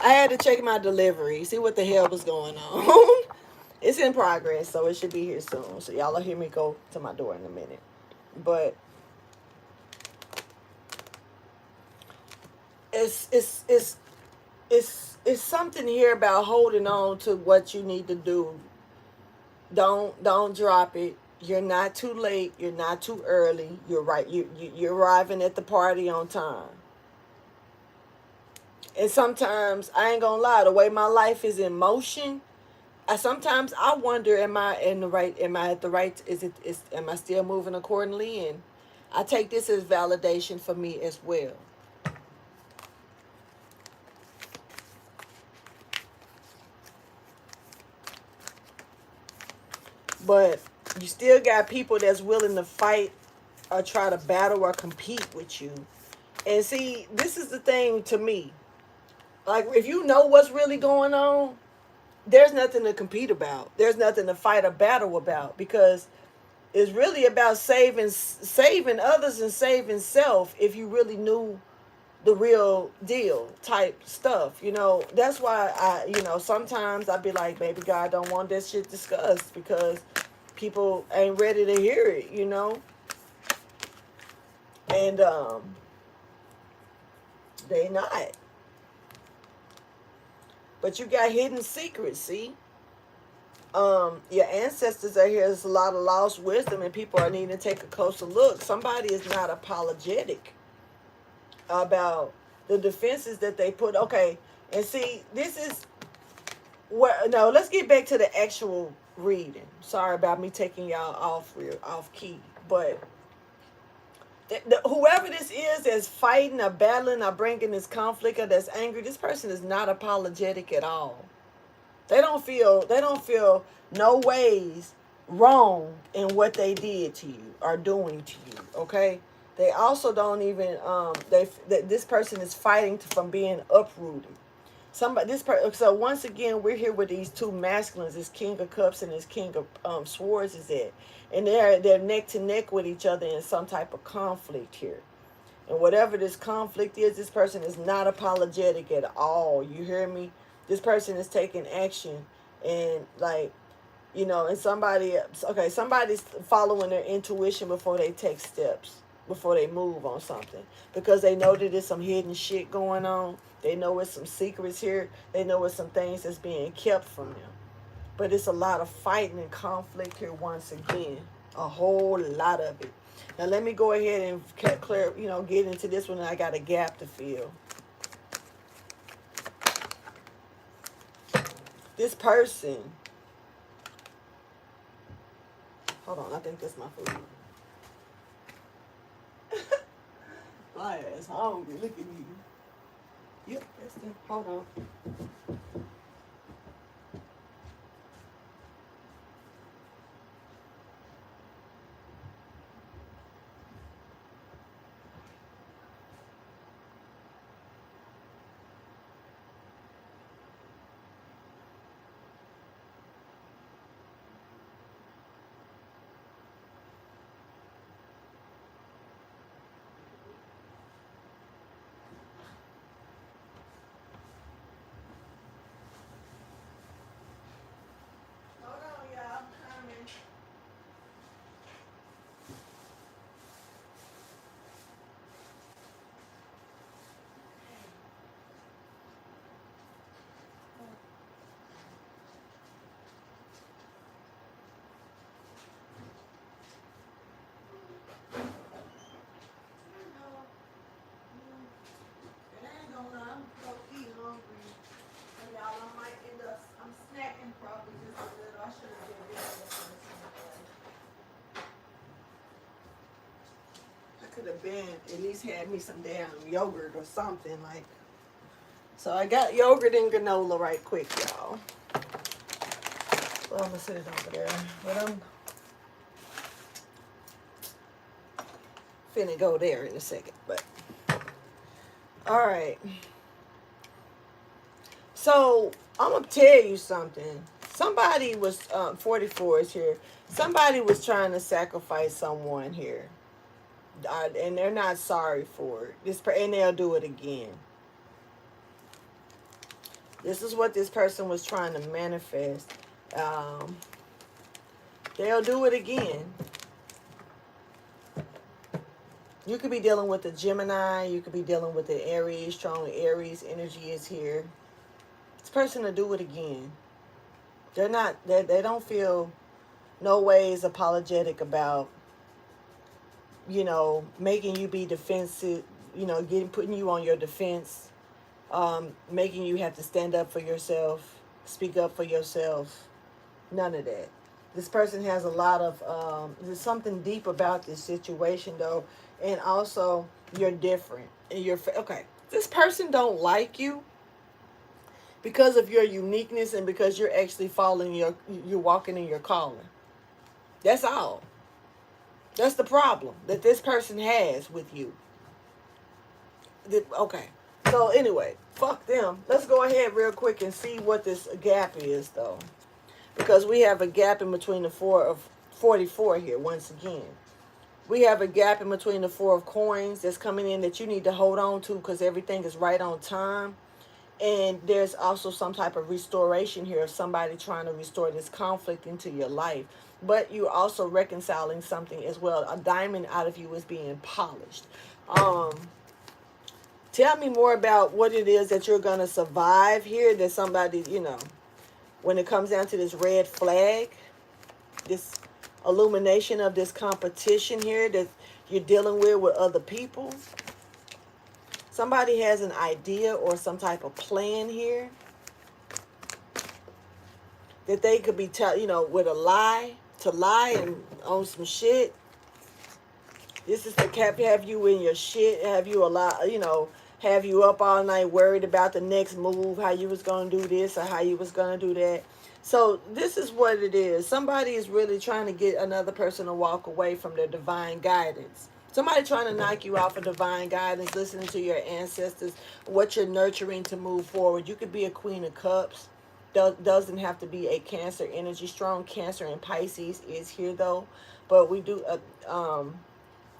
I had to check my delivery, see what the hell was going on. It's in progress, so it should be here soon. So y'all will hear me go to my door in a minute. But it's something here about holding on to what you need to do. Don't drop it. You're not too late. You're not too early. You're right. You're arriving at the party on time. And sometimes, I ain't gonna lie, the way my life is in motion, sometimes I wonder, am I at the right, am I still moving accordingly? And I take this as validation for me as well. But you still got people that's willing to fight or try to battle or compete with you. And see, this is the thing to me. Like, if you know what's really going on, there's nothing to compete about. There's nothing to fight or battle about, because it's really about saving others and saving self. If you really knew the real deal type stuff, that's why sometimes I be like, baby, God don't want this shit discussed, because people ain't ready to hear it. And they not. But you got hidden secrets, see? Your ancestors are here. There's a lot of lost wisdom, and people are needing to take a closer look. Somebody is not apologetic about the defenses that they put. Okay, and see, this is where, no, let's get back to the actual reading. Sorry about me taking y'all off key, but whoever this is that's fighting or battling or bringing this conflict or that's angry, this person is not apologetic at all. They don't feel no ways wrong in what they did to you or doing to you. Okay, they also don't even this person is fighting from being uprooted. So once again, we're here with these two masculines, this King of Cups and this King of Swords is it, and they're neck to neck with each other in some type of conflict here. And whatever this conflict is, this person is not apologetic at all. You hear me? This person is taking action, and and somebody's following their intuition before they take steps, before they move on something, because they know that there's some hidden shit going on. They know it's some secrets here. They know it's some things that's being kept from them. But it's a lot of fighting and conflict here once again. A whole lot of it. Now let me go ahead and get into this one. I got a gap to fill. This person. Hold on, I think that's my food. My ass hungry. Look at me. Yep, that's it. Hold on. Could have been at least had me some damn yogurt or something like. So I got yogurt and granola right quick, y'all. Well, I'm gonna sit it over there, but I'm finna go there in a second. But all right. So I'm gonna tell you something. Somebody was 44 is here. Somebody was trying to sacrifice someone here. And they're not sorry for it. And they'll do it again. This is what this person was trying to manifest. They'll do it again. You could be dealing with a Gemini. You could be dealing with an Aries. Strong Aries energy is here. This person will do it again. They don't feel no ways apologetic about making you be defensive, putting you on your defense, making you have to stand up for yourself, speak up for yourself. None of that. This person has a lot of, there's something deep about this situation though. And also, you're different. And okay, this person don't like you because of your uniqueness and because you're actually you're walking in your calling. That's all. That's the problem that this person has with you. Okay. So anyway, fuck them. Let's go ahead real quick and see what this gap is though. Because we have a gap in between the 4 of 44 here once again. We have a gap in between the 4 of coins that's coming in that you need to hold on to because everything is right on time. And there's also some type of restoration here of somebody trying to restore this conflict into your life. But you're also reconciling something as well. A diamond out of you is being polished. Tell me more about what it is that you're going to survive here. That somebody, when it comes down to this red flag, this illumination of this competition here that you're dealing with other people. Somebody has an idea or some type of plan here that they could be, with a lie, to lie and on some shit. This is to have you in your shit, have you have you up all night worried about the next move, how you was going to do this or how you was going to do that. So this is what it is. Somebody is really trying to get another person to walk away from their divine guidance. Somebody trying to knock you off of divine guidance, listening to your ancestors, what you're nurturing to move forward. You could be a Queen of Cups. Doesn't have to be a Cancer energy. Strong Cancer and Pisces is here though. But we do,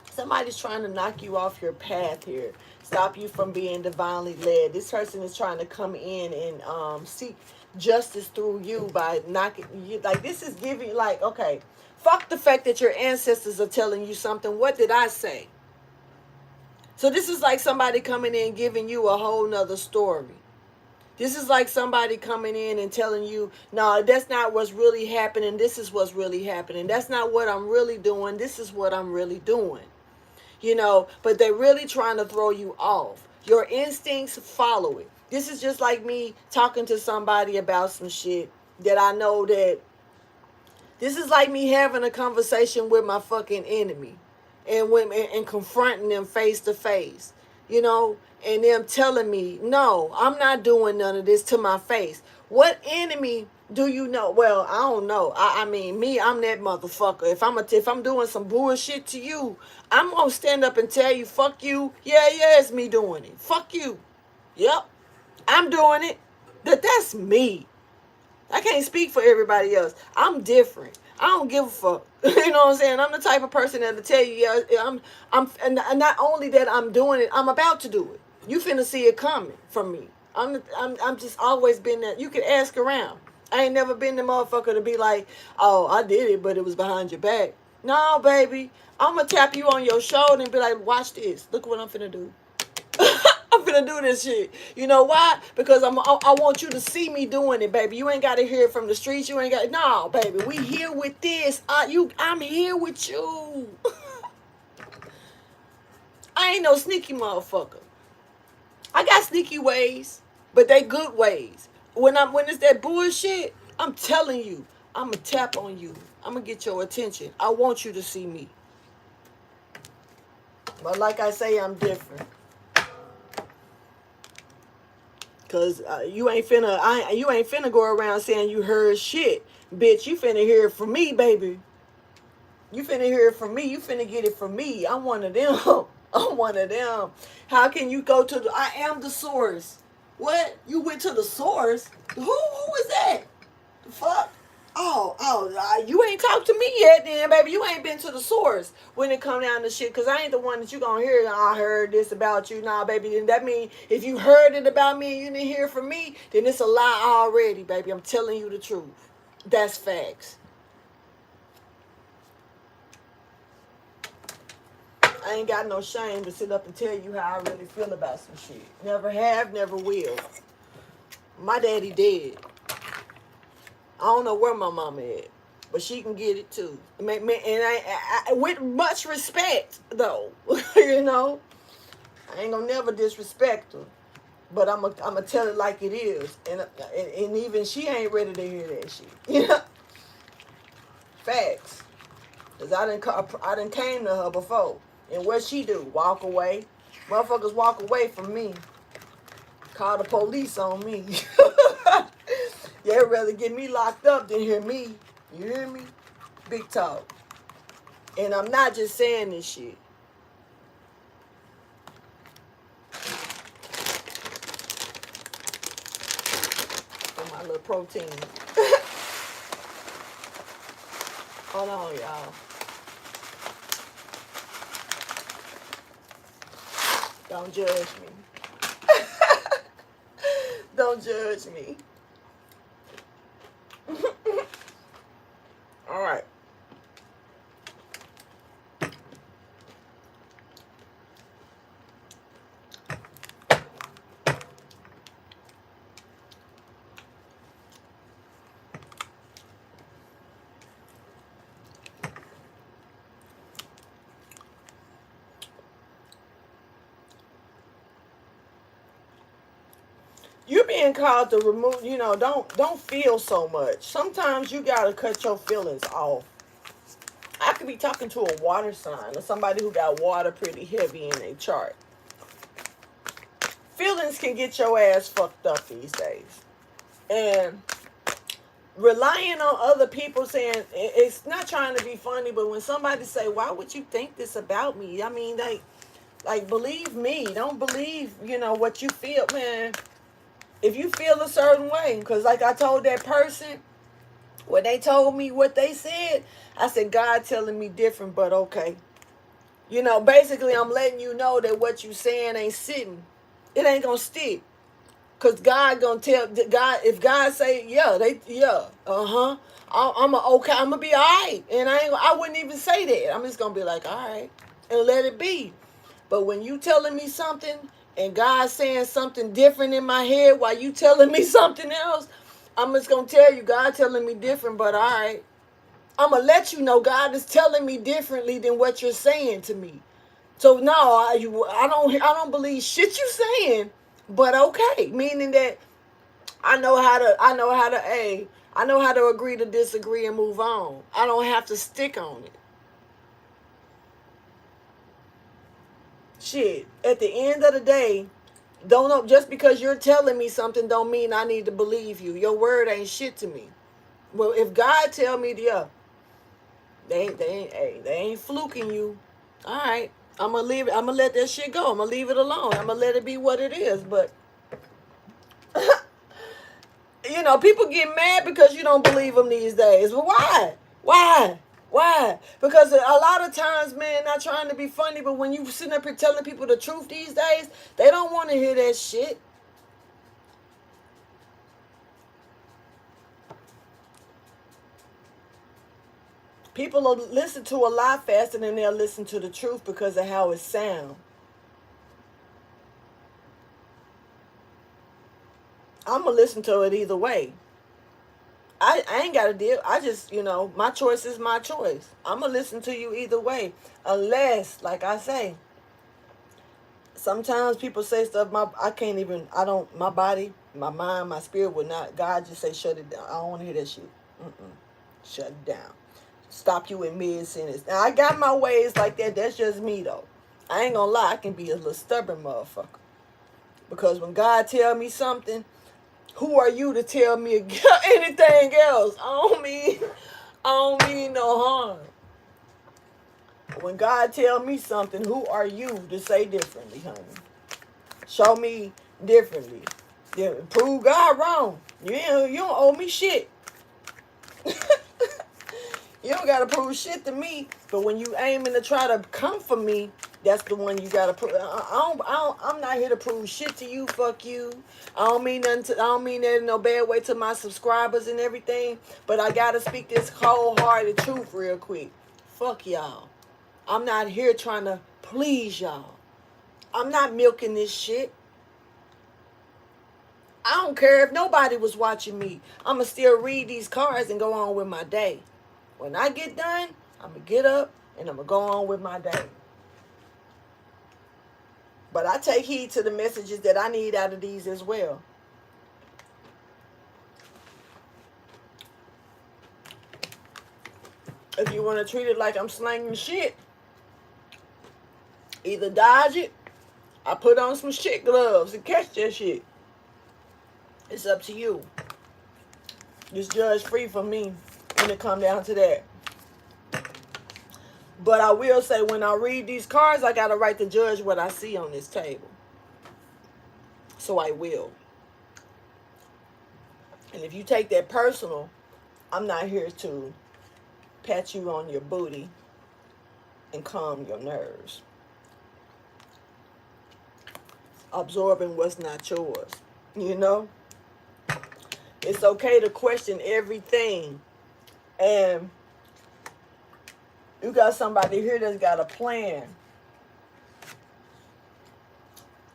somebody's trying to knock you off your path here. Stop you from being divinely led. This person is trying to come in and seek justice through you by knocking you. Like, this is giving, like, okay, fuck the fact that your ancestors are telling you something. What did I say? So this is like somebody coming in giving you a whole nother story. This is like somebody coming in and telling you, no, that's not what's really happening. This is what's really happening. That's not what I'm really doing. This is what I'm really doing. But they're really trying to throw you off. Your instincts follow it. This is just like me talking to somebody about some shit that I know that this is like me having a conversation with my fucking enemy and confronting them face to face, and them telling me, no, I'm not doing none of this to my face. What enemy do you know? Well, I don't know. I mean, me, I'm that motherfucker. If I'm doing some bullshit to you, I'm gonna stand up and tell you, fuck you. Yeah, it's me doing it. Fuck you. Yep, I'm doing it. That's me. I can't speak for everybody else. I'm different. I don't give a fuck. You know what I'm saying? I'm the type of person that'll tell you, yeah, and not only that I'm doing it, I'm about to do it. You finna see it coming from me. I'm just always been that. You can ask around. I ain't never been the motherfucker to be like, oh, I did it, but it was behind your back. No, baby. I'm gonna tap you on your shoulder and be like, watch this. Look what I'm finna do. I'm finna do this shit. You know why? Because I want you to see me doing it, baby. You ain't got to hear it from the streets. You ain't got. No, baby. We here with this. I'm here with you. I ain't no sneaky motherfucker. I got sneaky ways, but they good ways. When it's that bullshit, I'm telling you, I'm gonna tap on you. I'm gonna get your attention. I want you to see me. But like I say, I'm different. Cause you ain't finna go around saying you heard shit, bitch. You finna hear it from me, baby. You finna hear it from me. You finna get it from me. I'm one of them. I'm one of them. How can you go to I am the source? What? You went to the source? Who is that? The fuck? You ain't talked to me yet then, baby. You ain't been to the source when it come down to shit. Because I ain't the one that you gonna hear, I heard this about you. Nah, baby. Then that mean if you heard it about me and you didn't hear from me, then it's a lie already, baby. I'm telling you the truth. That's facts. I ain't got no shame to sit up and tell you how I really feel about some shit. Never have, never will. My daddy dead. I don't know where my mama at, but she can get it too. And I with much respect, though. You know, I ain't gonna never disrespect her, but I'm gonna tell it like it is. And even she ain't ready to hear that shit. You know. Facts. Because I done came to her before. And what she do? Walk away. Motherfuckers walk away from me. Call the police on me. They'd rather get me locked up than hear me. You hear me? Big talk. And I'm not just saying this shit. For my little protein. Hold on, y'all. Don't judge me. Don't judge me. All right. You're being called to remove, don't feel so much. Sometimes you gotta cut your feelings off. I could be talking to a water sign or somebody who got water pretty heavy in their chart. Feelings can get your ass fucked up these days. And relying on other people saying, it's not trying to be funny, but when somebody say, why would you think this about me? I mean, like believe me. Don't believe, what you feel, man. If you feel a certain way, because like I told that person, when they told me what they said, I said, God telling me different, but okay. Basically I'm letting you know that what you saying ain't sitting. It ain't gonna stick. Because God gonna tell, God, if God say, I'm gonna be all right. And I wouldn't even say that. I'm just gonna be like, all right, and let it be. But when you telling me something and God saying something different in my head while you telling me something else, I'm just going to tell you, God telling me different, but all right. I'm going to let you know God is telling me differently than what you're saying to me. So no, I don't believe shit you saying, but okay. Meaning that I know how to agree to disagree and move on. I don't have to stick on it. Shit, at the end of the day, don't know, just because you're telling me something don't mean I need to believe you. Your word ain't shit to me. Well, if God tell me, they ain't fluking you. All right, I'm gonna leave it. I'm gonna let that shit go. I'm gonna leave it alone. I'm gonna let it be what it is. But people get mad because you don't believe them these days. But why? Why? Because a lot of times, man, not trying to be funny, but when you sitting up here telling people the truth these days, they don't want to hear that shit. People will listen to a lie faster than they'll listen to the truth because of how it sounds. I'm going to listen to it either way. I ain't got to deal. I just, my choice is my choice. I'm going to listen to you either way. Unless, like I say, sometimes people say stuff, my body, my mind, my spirit would not. God just say, shut it down. I don't want to hear that shit. Shut it down. Stop you in mid-sentence. Now, I got my ways like that. That's just me, though. I ain't gonna lie. I can be a little stubborn motherfucker. Because when God tell me something, who are you to tell me anything else? I don't mean no harm. When God tell me something, who are you to say differently, honey? Show me differently. Yeah, prove God wrong. You don't owe me shit. You don't gotta prove shit to me. But when you aiming to try to come for me, that's the one you gotta prove. I'm not here to prove shit to you. Fuck you. I don't mean that in no bad way to my subscribers and everything. But I gotta speak this wholehearted truth real quick. Fuck y'all. I'm not here trying to please y'all. I'm not milking this shit. I don't care if nobody was watching me. I'ma still read these cards and go on with my day. When I get done, I'm going to get up and I'm going to go on with my day. But I take heed to the messages that I need out of these as well. If you want to treat it like I'm slanging shit, either dodge it, I put on some shit gloves and catch that shit. It's up to you. Just judge free from me when it come down to that. But I will say, when I read these cards, I got a right to judge what I see on this table. So I will. And if you take that personal, I'm not here to pat you on your booty and calm your nerves. Absorbing what's not yours. You know? It's okay to question everything. And you got somebody here that's got a plan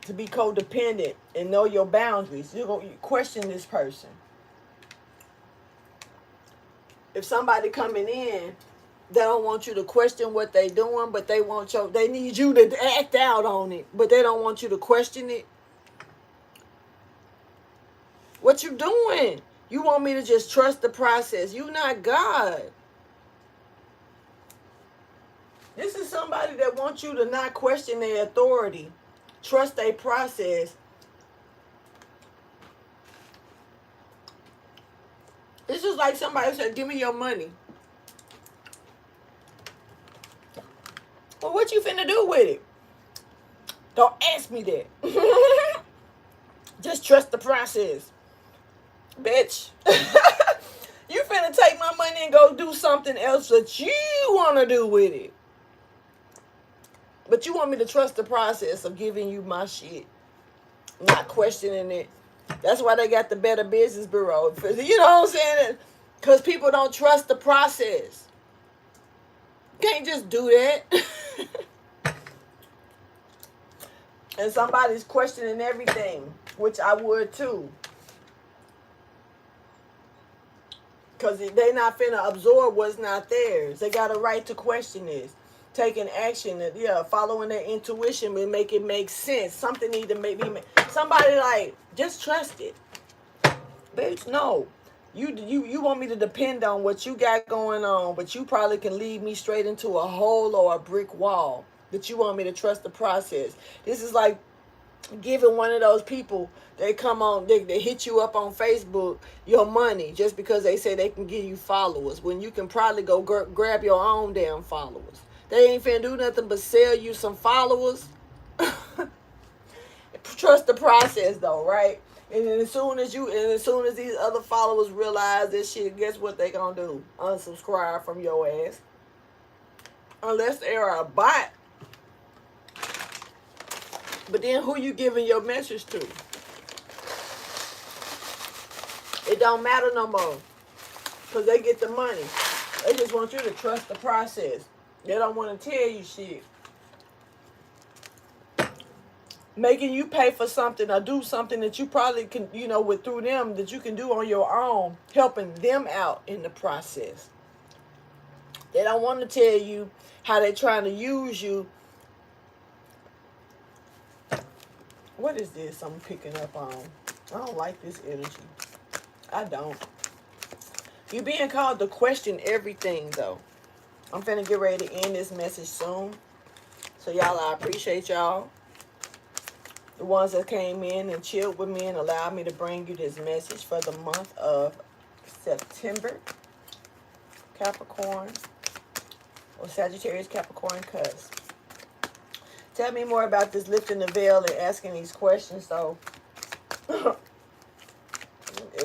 to be codependent and know your boundaries. You're going to question this person. If somebody coming in, they don't want you to question what they doing, but they need you to act out on it, but they don't want you to question it. What you doing? You want me to just trust the process. You not God. This is somebody that wants you to not question their authority. Trust their process. This is like somebody said, give me your money. Well, what you finna do with it? Don't ask me that. Just trust the process. Bitch. You finna take my money and go do something else that you want to do with it. But you want me to trust the process of giving you my shit. Not questioning it. That's why they got the Better Business Bureau. You know what I'm saying? Because people don't trust the process. You can't just do that. And somebody's questioning everything, which I would too. Because they not finna absorb what's not theirs. They got a right to question this. Taking action, following their intuition will make it make sense. Something need to make me. Somebody like, just trust it. Bitch, no. You want me to depend on what you got going on, but you probably can lead me straight into a hole or a brick wall. That you want me to trust the process. This is like giving one of those people, they come on, they hit you up on Facebook, your money, just because they say they can give you followers, when you can probably go grab your own damn followers. They ain't finna do nothing but sell you some followers. Trust the process though, right? And then as soon as these other followers realize this shit, guess what they gonna do? Unsubscribe from your ass. Unless they're a bot. But then who you giving your message to? It don't matter no more. Because they get the money. They just want you to trust the process. They don't want to tell you shit. Making you pay for something or do something that you probably can, with through them, that you can do on your own. Helping them out in the process. They don't want to tell you how they're trying to use you. What is this I'm picking up on? I don't like this energy. I don't. You're being called to question everything, though. I'm finna get ready to end this message soon. So, y'all, I appreciate y'all. The ones that came in and chilled with me and allowed me to bring you this message for the month of September. Capricorn. Or Sagittarius Capricorn Cusps. Tell me more about this lifting the veil and asking these questions, though.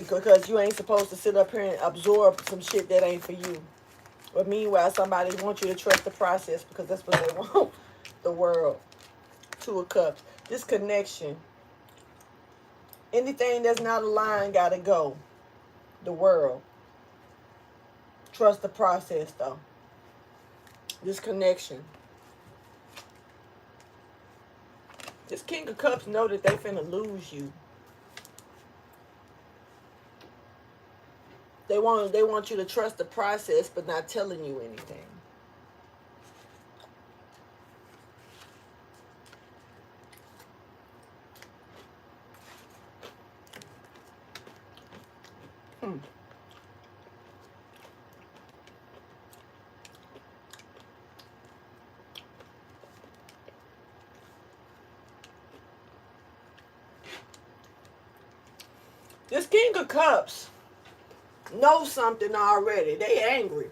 Because you ain't supposed to sit up here and absorb some shit that ain't for you. But meanwhile, somebody wants you to trust the process because that's what they want. The world. Two of Cups. This connection. Anything that's not aligned gotta go. The world. Trust the process, though. This connection. This King of Cups know that they finna lose you. They want you to trust the process, but not telling you anything. This King of Cups knows something already. They angry.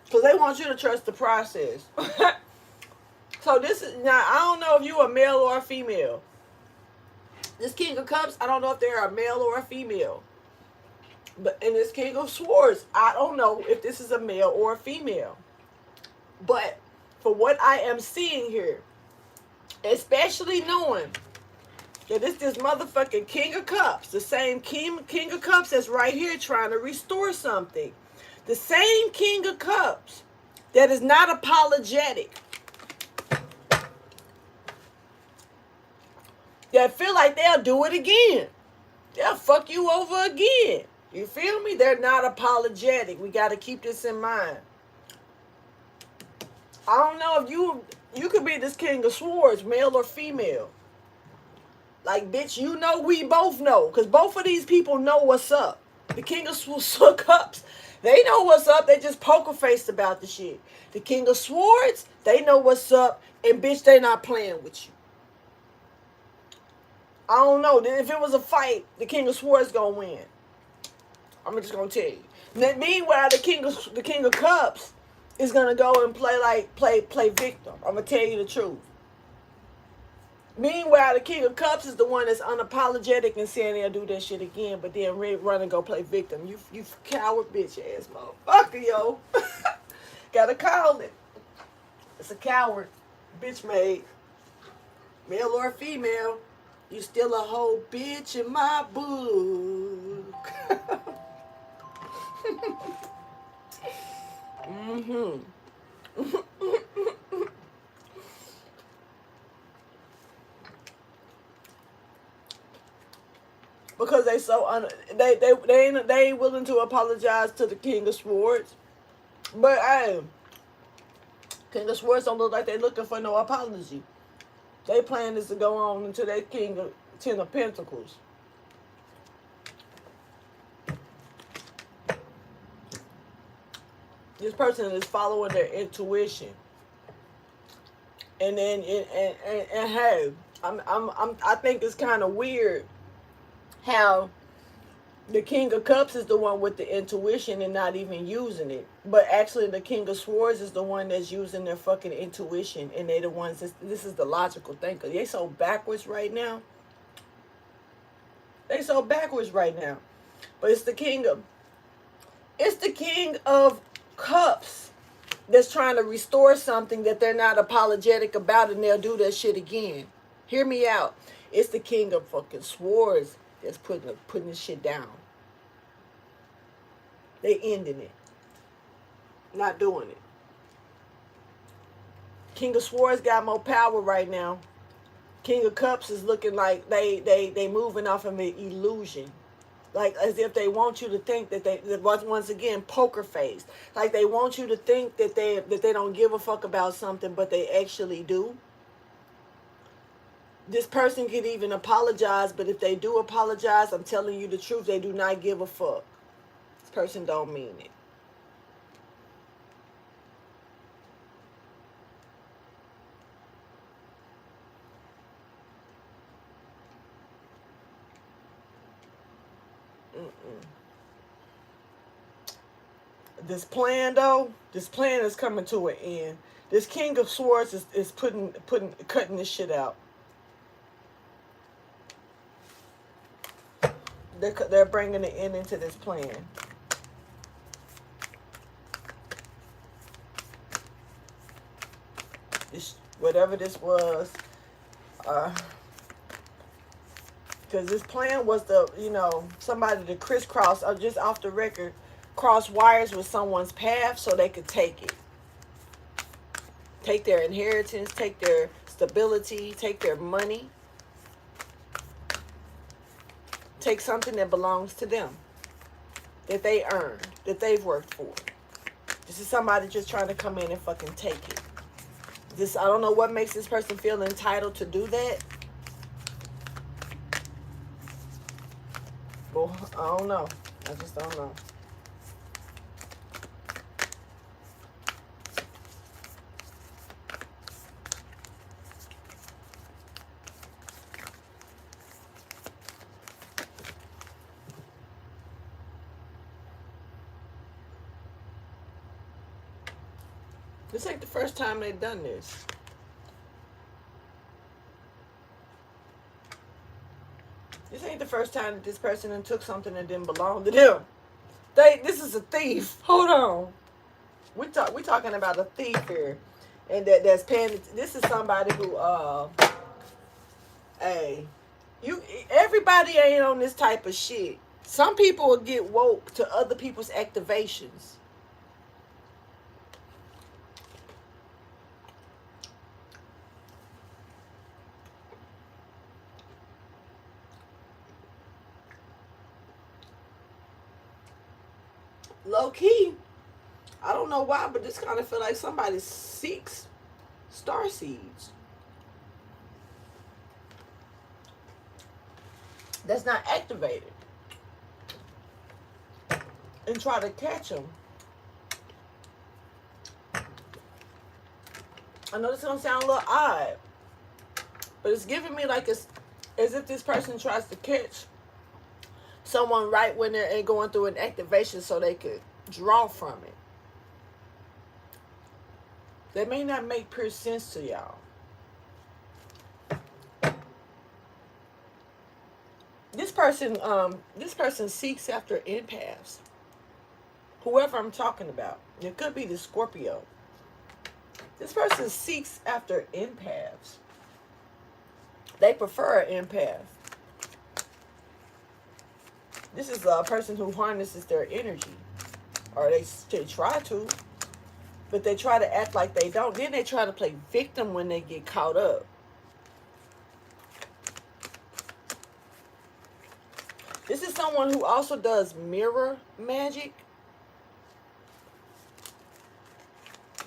Because they want you to trust the process. So this is, now I don't know if you a male or a female. This King of Cups, I don't know if they're a male or a female. But in this King of Swords, I don't know if this is a male or a female. But for what I am seeing here, especially knowing that it's this motherfucking King of Cups, the same King of Cups that's right here trying to restore something. The same King of Cups that is not apologetic. That feel like they'll do it again. They'll fuck you over again. You feel me? They're not apologetic. We got to keep this in mind. I don't know if you could be this King of Swords, male or female. Like, bitch, you know we both know. Because both of these people know what's up. The King of Cups, they know what's up. They just poker faced about the shit. The King of Swords, they know what's up. And bitch, they not playing with you. I don't know. If it was a fight, the King of Swords gonna win. I'm just gonna tell you. Meanwhile, the King of Cups is gonna go and play victim. I'm gonna tell you the truth. Meanwhile, the King of Cups is the one that's unapologetic and saying they'll do that shit again, but then run and go play victim. You coward bitch ass motherfucker, yo. Gotta call it. It's a coward. Bitch made. Male or female. You still a whole bitch in my book. Because they ain't willing to apologize to the King of Swords. But hey, King of Swords don't look like they looking for no apology. They plan is to go on until they Ten of Pentacles. This person is following their intuition. And then and hey, I think it's kind of weird how the King of Cups is the one with the intuition and not even using it. But actually the King of Swords is the one that's using their fucking intuition. And they the ones this is the logical thinker. They so backwards right now. They so backwards right now. But it's the King of Cups that's trying to restore something that they're not apologetic about, and they'll do that shit again. Hear me out. It's the King of fucking Swords that's putting this shit down. They ending it. Not doing it. King of Swords got more power right now. King of Cups is looking like they moving off of an illusion. Like as if they want you to think that once again, poker face. Like they want you to think that they don't give a fuck about something, but they actually do. This person could even apologize, but if they do apologize, I'm telling you the truth, they do not give a fuck. This person don't mean it. This plan though, this plan is coming to an end. This King of Swords is cutting this shit out. They're bringing an end into this plan. This, whatever this was, because this plan was somebody to crisscross, or just off the record, cross wires with someone's path so they could take it. Take their inheritance, take their stability, take their money. Take something that belongs to them, that they earned, that they've worked for. This is somebody just trying to come in and fucking take it. I don't know what makes this person feel entitled to do that. Well, I don't know. I just don't know. This ain't the first time they've done this. This ain't the first time that this person done took something that didn't belong to them. This is a thief. Hold on. We talking about a thief here. And that's paying. This is somebody who, hey, everybody ain't on this type of shit. Some people will get woke to other people's activations. Low key, I don't know why, but this kind of feel like somebody seeks star seeds. That's not activated. And try to catch them. I know this is gonna sound a little odd, but it's giving me like it's as if this person tries to catch someone right when they're going through an activation so they could draw from it. That may not make pure sense to y'all. This person seeks after empaths. Whoever I'm talking about. It could be the Scorpio. This person seeks after empaths. They prefer an empath. This is a person who harnesses their energy. Or they try to. But they try to act like they don't. Then they try to play victim when they get caught up. This is someone who also does mirror magic.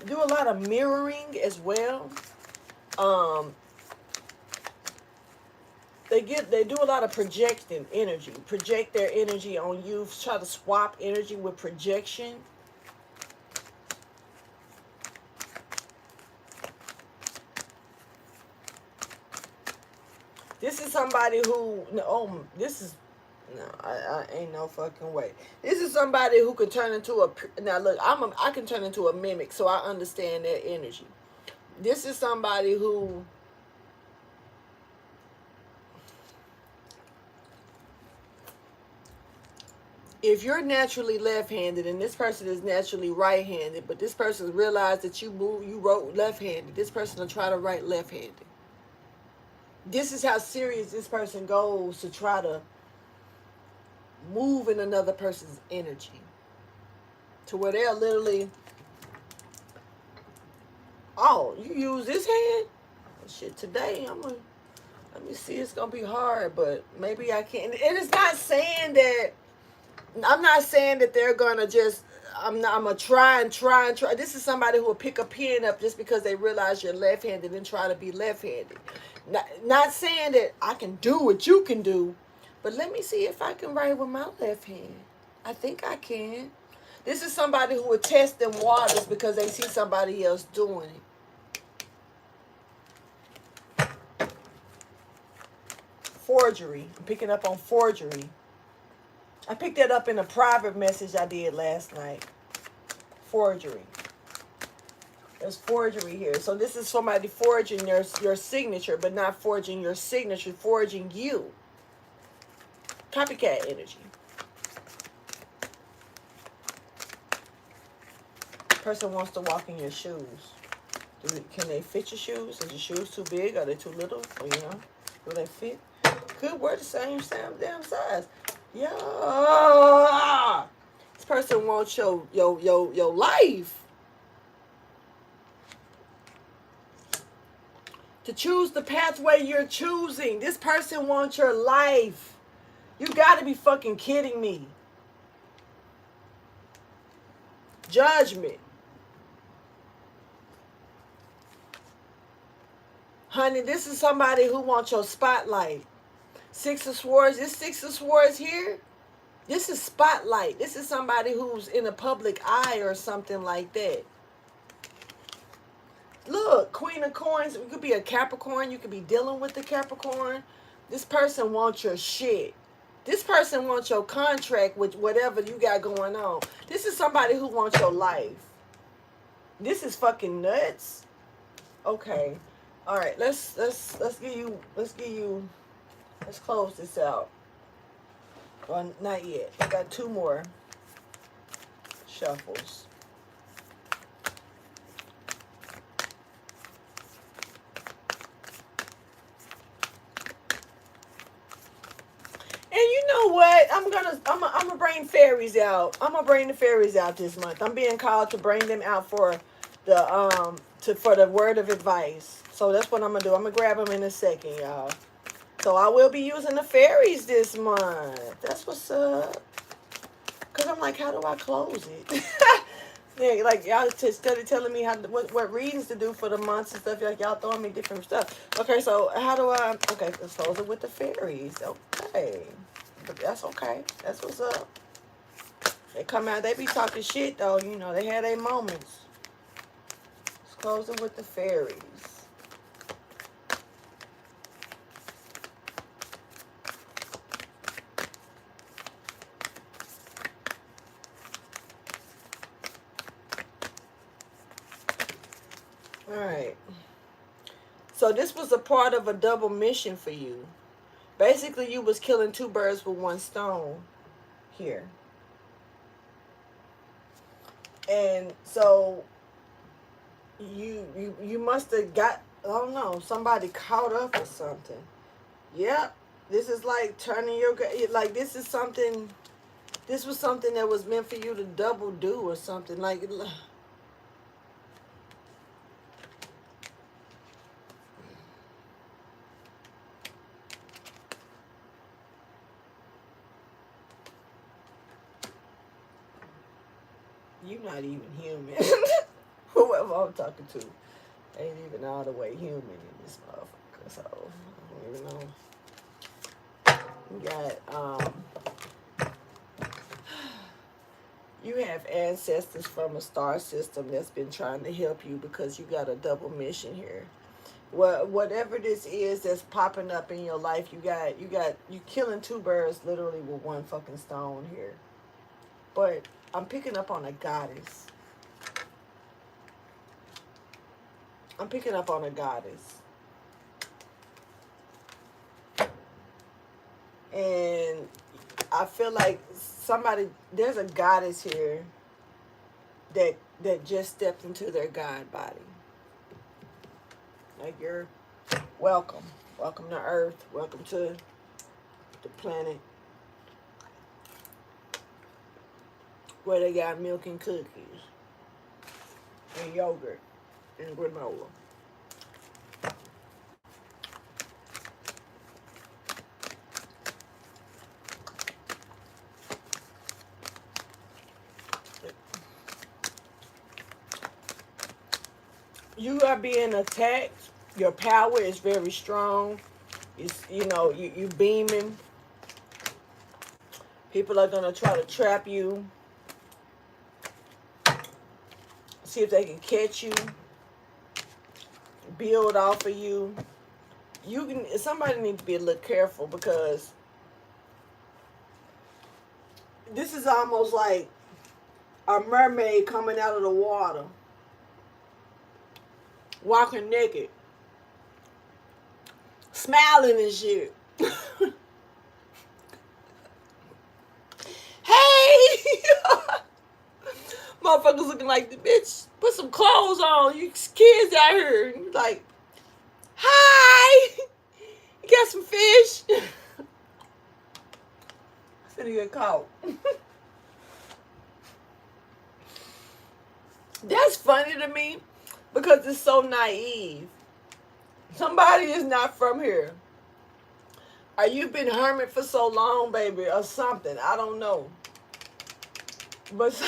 Do a lot of mirroring as well. They do a lot of projecting energy. Project their energy on you. Try to swap energy with projection. This is somebody who, I ain't no fucking way. This is somebody who could turn into a, now look, I can turn into a mimic, so I understand their energy. This is somebody who, if you're naturally left-handed and this person is naturally right-handed, but this person realized that you wrote left-handed, this person will try to write left-handed. This is how serious this person goes to try to move in another person's energy. To where they're literally, oh, you use this hand? Oh, shit, today let me see, it's going to be hard, but maybe I can. And it's not saying that, I'm not saying that they're going to just, I'm going to try and try. This is somebody who will pick a pen up just because they realize you're left-handed and try to be left-handed. Not saying that I can do what you can do, but let me see if I can write with my left hand. I think I can. This is somebody who would test them waters because they see somebody else doing it. Forgery. I'm picking up on forgery. I picked that up in a private message I did last night. Forgery. There's forgery here. So this is somebody forging your signature, but not forging your signature, forging you. Copycat energy. Person wants to walk in your shoes. Can they fit your shoes? Is your shoes too big? Are they too little? Or, will they fit? Could wear the same damn size. Yeah. This person wants your life. To choose the pathway you're choosing. This person wants your life. You gotta be fucking kidding me. Judgment. Honey, this is somebody who wants your spotlight. Six of Swords. This Six of Swords here, this is spotlight. This is somebody who's in a public eye or something like that. Look, Queen of Coins. You could be a Capricorn. You could be dealing with the Capricorn. This person wants your shit. This person wants your contract with whatever you got going on. This is somebody who wants your life. This is fucking nuts. Okay. All right. Let's close this out. Well, not yet. I got two more shuffles. And you know what? I'm gonna bring fairies out. I'm gonna bring the fairies out this month. I'm being called to bring them out for the word of advice. So that's what I'm gonna do. I'm gonna grab them in a second, y'all. So I will be using the fairies this month. That's what's up. Cause I'm like, how do I close it? Yeah, like y'all started telling me what readings to do for the months and stuff. Like y'all throwing me different stuff. Okay, so how do I? Okay, let's close it with the fairies. Okay, but that's okay. That's what's up. They come out. They be talking shit though. You know, they had their moments. Let's close it with the fairies. All right. So this was a part of a double mission for you. Basically, you was killing two birds with one stone here. And so you must have got, I don't know, somebody caught up or something. Yep. This is like turning your, like this was something that was meant for you to double do or something. Like, you're not even human. Whoever I'm talking to ain't even all the way human in this motherfucker. So I don't even know. You got you have ancestors from a star system that's been trying to help you because you got a double mission here. Well, whatever this is that's popping up in your life, you killing two birds literally with one fucking stone here. But I'm picking up on a goddess. I'm picking up on a goddess. And I feel like there's a goddess here that just stepped into their God body. Like, you're welcome. Welcome to Earth. Welcome to the planet where they got milk and cookies and yogurt and granola. You are being attacked. Your power is very strong. You beaming. People are gonna try to trap you. See if they can catch you. Build off of you. Somebody needs to be a little careful because this is almost like a mermaid coming out of the water. Walking naked. Smiling and shit. Hey! Motherfuckers looking like the bitch. Put some clothes on. You kids out here. And you're like, hi! You got some fish? Finna get caught. That's funny to me because it's so naive. Somebody is not from here. Or you've been hermit for so long, baby, or something. I don't know. But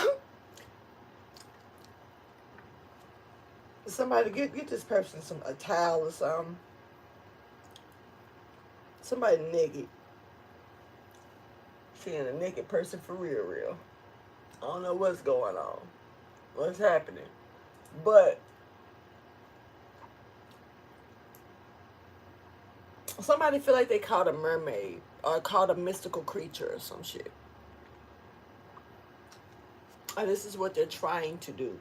somebody get this person a towel or something. Somebody naked. Seeing a naked person for real. I don't know what's going on. What's happening. But somebody feel like they caught a mermaid or caught a mystical creature or some shit. And this is what they're trying to do.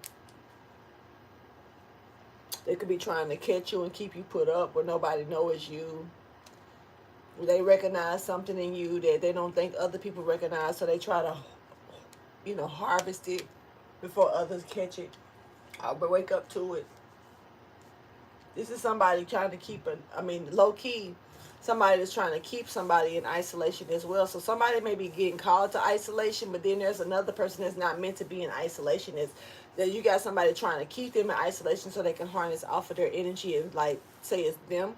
They could be trying to catch you and keep you put up where nobody knows you. They recognize something in you that they don't think other people recognize, so they try to, harvest it before others catch it. I'll wake up to it. This is somebody trying to keep low key, somebody that's trying to keep somebody in isolation as well. So somebody may be getting called to isolation, but then there's another person that's not meant to be in isolation. Is that you got somebody trying to keep them in isolation so they can harness off of their energy and like say it's them.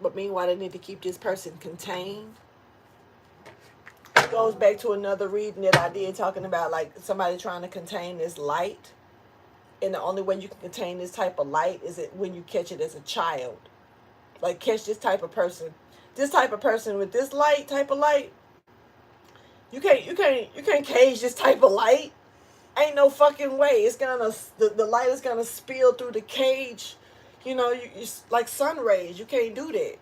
But meanwhile, they need to keep this person contained. It goes back to another reading that I did talking about like somebody trying to contain this light. And the only way you can contain this type of light is it when you catch it as a child. Like catch this type of person. This type of person with this type of light. You can't cage this type of light. Ain't no fucking way. It's gonna the light is gonna spill through the cage. You like sun rays. You can't do that.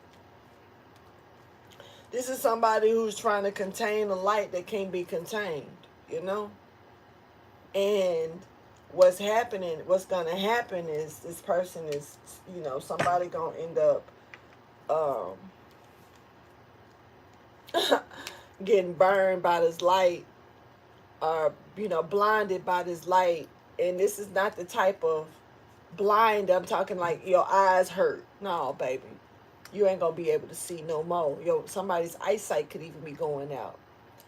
This is somebody who's trying to contain a light that can't be contained. And what's gonna happen is this person is, somebody gonna end up getting burned by this light, or blinded by this light. And this is not the type of blind I'm talking like your eyes hurt. No, baby, you ain't gonna be able to see no more. Somebody's eyesight could even be going out.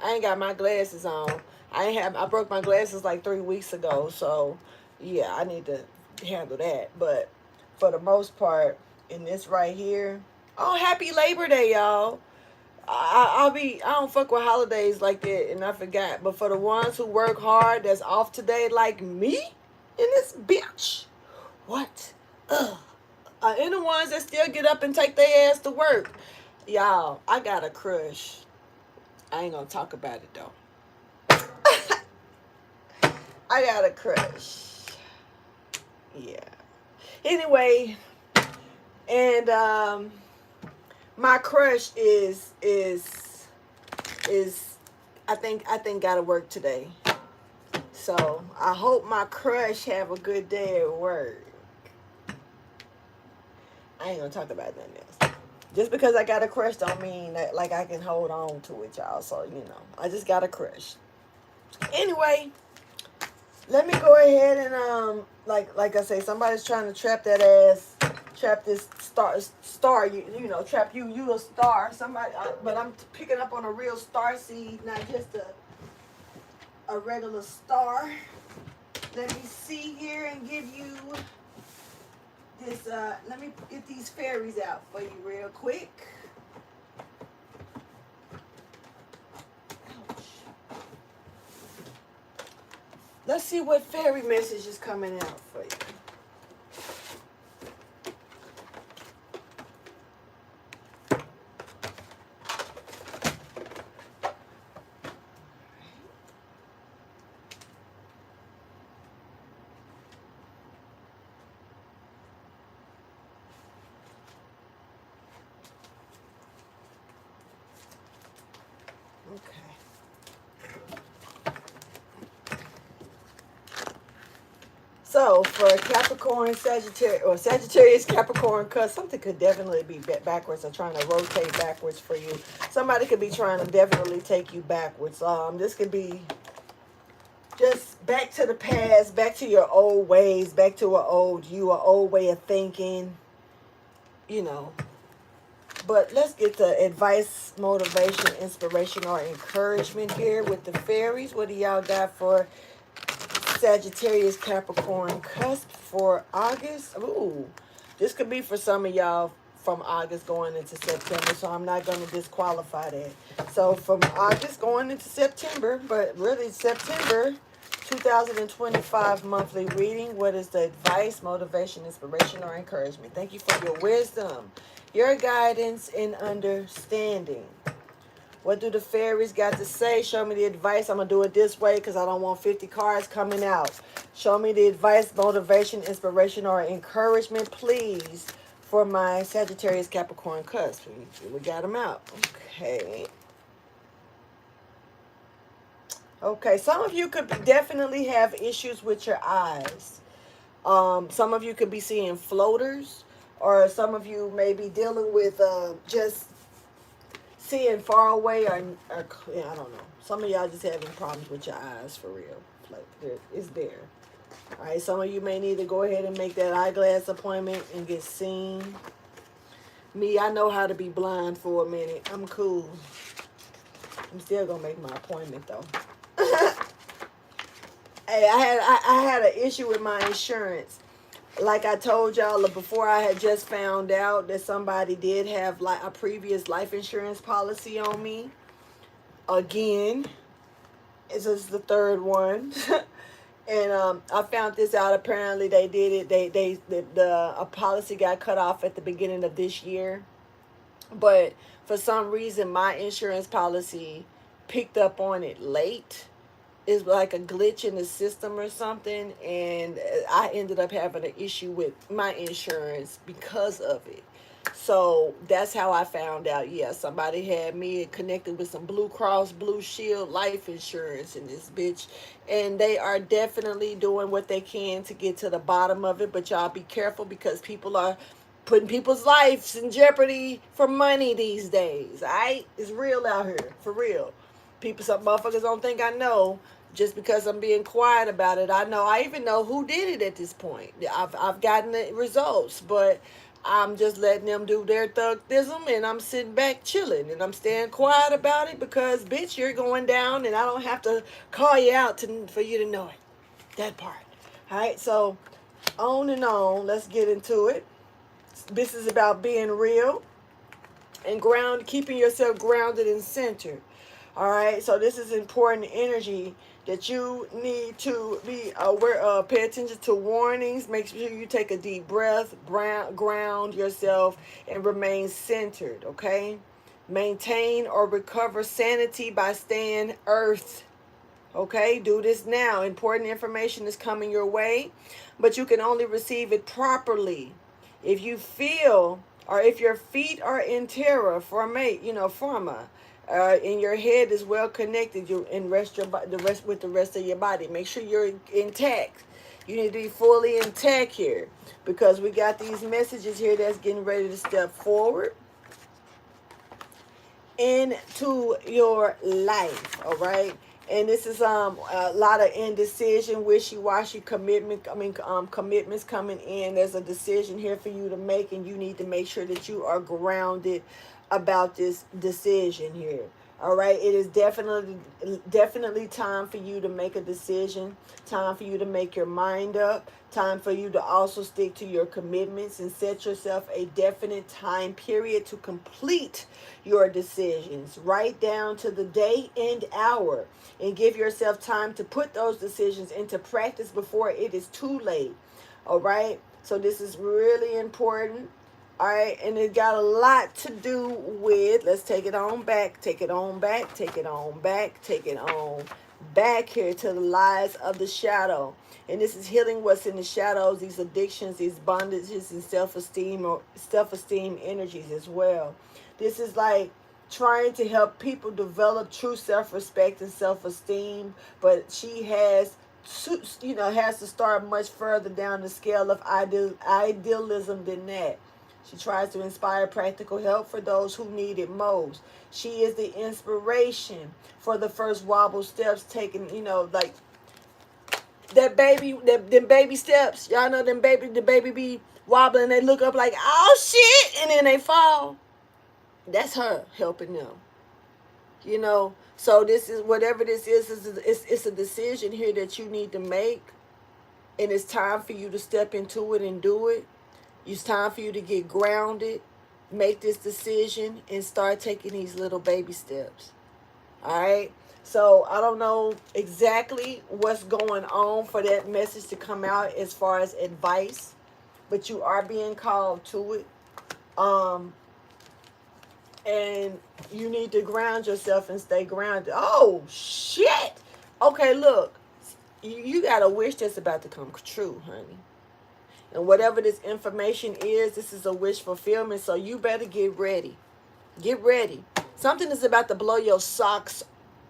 I ain't got my glasses on. I broke my glasses like 3 weeks ago, so yeah, I need to handle that. But for the most part, in this right here, oh, happy Labor Day, y'all. I don't fuck with holidays like that, and I forgot. But for the ones who work hard, that's off today, like me, in this bitch, what? And the ones that still get up and take their ass to work, y'all, I got a crush. I ain't gonna talk about it though. I got a crush. Yeah. Anyway, and my crush is I think gotta work today. So I hope my crush have a good day at work. I ain't gonna talk about nothing else. Just because I got a crush don't mean that like I can hold on to it, y'all. So I just got a crush. Anyway, let me go ahead and like I say, somebody's trying to trap that ass, trap this star. Trap you a star. Somebody, but I'm picking up on a real star seed, not just a regular star. Let me see here and give you this. Let me get these fairies out for you real quick. Let's see what fairy message is coming out for you. So for Capricorn, Sagittarius Capricorn Cusps, something could definitely be backwards or trying to rotate backwards for you. Somebody could be trying to definitely take you backwards. This could be just back to the past, back to your old ways, back to an old way of thinking, But let's get the advice, motivation, inspiration, or encouragement here with the fairies. What do y'all got for Sagittarius Capricorn Cusp for August? Ooh, this could be for some of y'all from August going into September, so I'm not going to disqualify that. So from August going into September, but really September 2025 monthly reading. What is the advice, motivation, inspiration, or encouragement? Thank you for your wisdom, your guidance, and understanding. What do the fairies got to say? Show me the advice. I'm going to do it this way because I don't want 50 cards coming out. Show me the advice, motivation, inspiration, or encouragement, please, for my Sagittarius Capricorn Cusp. We got them out. Okay. Okay, some of you could definitely have issues with your eyes. Some of you could be seeing floaters, or some of you may be dealing with just seeing far away, or yeah, I don't know. Some of y'all just having problems with your eyes for real. Like it's there. All right, some of you may need to go ahead and make that eyeglass appointment and get seen. Me, I know how to be blind for a minute. I'm cool. I'm still gonna make my appointment though. Hey, I had an issue with my insurance. Like I told y'all before, I had just found out that somebody did have like a previous life insurance policy on me. Again, it's just the third one. And I found this out. Apparently, they did it. A policy got cut off at the beginning of this year, but for some reason, my insurance policy picked up on it late. It's like a glitch in the system or something, and I ended up having an issue with my insurance because of it. So that's how I found out. Yeah, somebody had me connected with some Blue Cross Blue Shield life insurance in this bitch, and they are definitely doing what they can to get to the bottom of it. But y'all be careful, because people are putting people's lives in jeopardy for money these days. Alright, it's real out here, for real. People, some motherfuckers don't think I know. Just because I'm being quiet about it, I know. I even know who did it at this point. I've gotten the results, but I'm just letting them do their thugdism, and I'm sitting back chilling, and I'm staying quiet about it because, bitch, you're going down, and I don't have to call you out for you to know it. That part. All right, so on and on. Let's get into it. This is about being real and keeping yourself grounded and centered. All right, so this is important energy that you need to be aware of. Pay attention to warnings. Make sure you take a deep breath, ground yourself, and remain centered, okay? Maintain or recover sanity by staying earth, okay? Do this now. Important information is coming your way, but you can only receive it properly if you feel, or if your feet are in terra forma, and your head is well connected, and rest with the rest of your body. Make sure you're intact. You need to be fully intact here, because we got these messages here that's getting ready to step forward into your life. All right. And this is a lot of indecision, wishy-washy commitments coming in. There's a decision here for you to make, and you need to make sure that you are grounded about this decision here. All right, it is definitely time for you to make a decision, time for you to make your mind up, time for you to also stick to your commitments and set yourself a definite time period to complete your decisions, right down to the day and hour, and give yourself time to put those decisions into practice before it is too late. All right, so this is really important. All right, and it got a lot to do with, let's take it on back, take it on back, take it on back, take it on back here to the lies of the shadow. And this is healing what's in the shadows, these addictions, these bondages, and self-esteem energies as well. This is like trying to help people develop true self-respect and self-esteem, but she has to start much further down the scale of idealism than that. She tries to inspire practical help for those who need it most. She is the inspiration for the first wobble steps taken, like them baby steps. Y'all know the baby be wobbling, they look up like, oh shit, and then they fall. That's her helping them. So this is, whatever this is it's a decision here that you need to make, and it's time for you to step into it and do it. It's time for you to get grounded, make this decision, and start taking these little baby steps. All right? So I don't know exactly what's going on for that message to come out as far as advice, but you are being called to it. And you need to ground yourself and stay grounded. Oh, shit. Okay, look. You got a wish that's about to come true, honey. And whatever this information is, this is a wish fulfillment. So you better get ready. Get ready. Something is about to blow your socks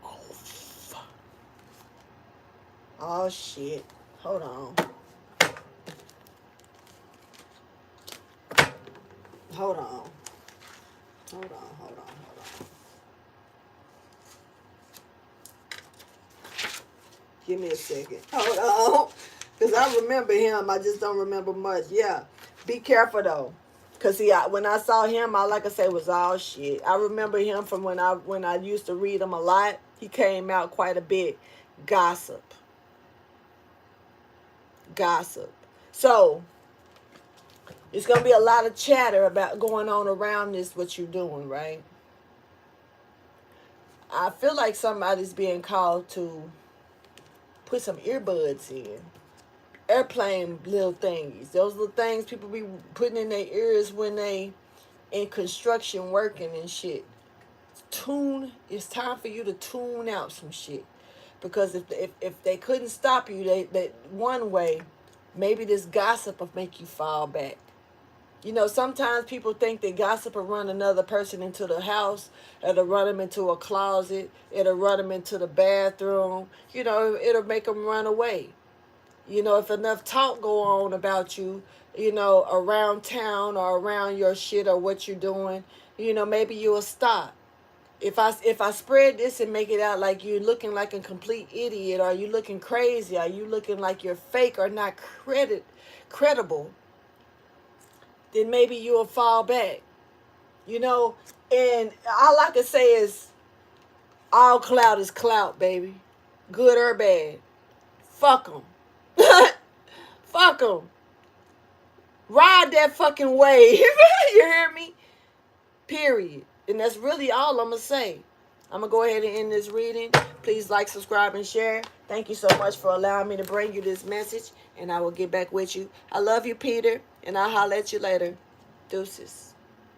off. Oh, shit. Hold on. Hold on. Hold on, hold on, hold on. Give me a second. Hold on. Because I remember him. I just don't remember much. Yeah. Be careful, though. Because when I saw him, all I could say was all shit. I remember him from when I used to read him a lot. He came out quite a bit. Gossip. Gossip. So, it's going to be a lot of chatter about going on around this, what you're doing, right? I feel like somebody's being called to put some earbuds in. Airplane little thingies. Those little things people be putting in their ears when they in construction working and shit. It's time for you to tune out some shit. Because if they couldn't stop you, they one way, maybe this gossip will make you fall back. You know, sometimes people think that gossip will run another person into the house. It'll run them into a closet. It'll run them into the bathroom. You know, it'll make them run away. You know, if enough talk go on about you, you know, around town or around your shit or what you're doing, you know, maybe you'll stop. If I spread this and make it out like you're looking like a complete idiot, or you looking crazy, or you looking like you're fake or not credible, then maybe you'll fall back. You know, and all I can say is all clout is clout, baby. Good or bad. Fuck them. Fuck them. Ride that fucking wave. You hear me? Period. And that's really all I'm going to say. I'm going to go ahead and end this reading. Please like, subscribe, and share. Thank you so much for allowing me to bring you this message. And I will get back with you. I love you, Peter. And I'll holler at you later. Deuces.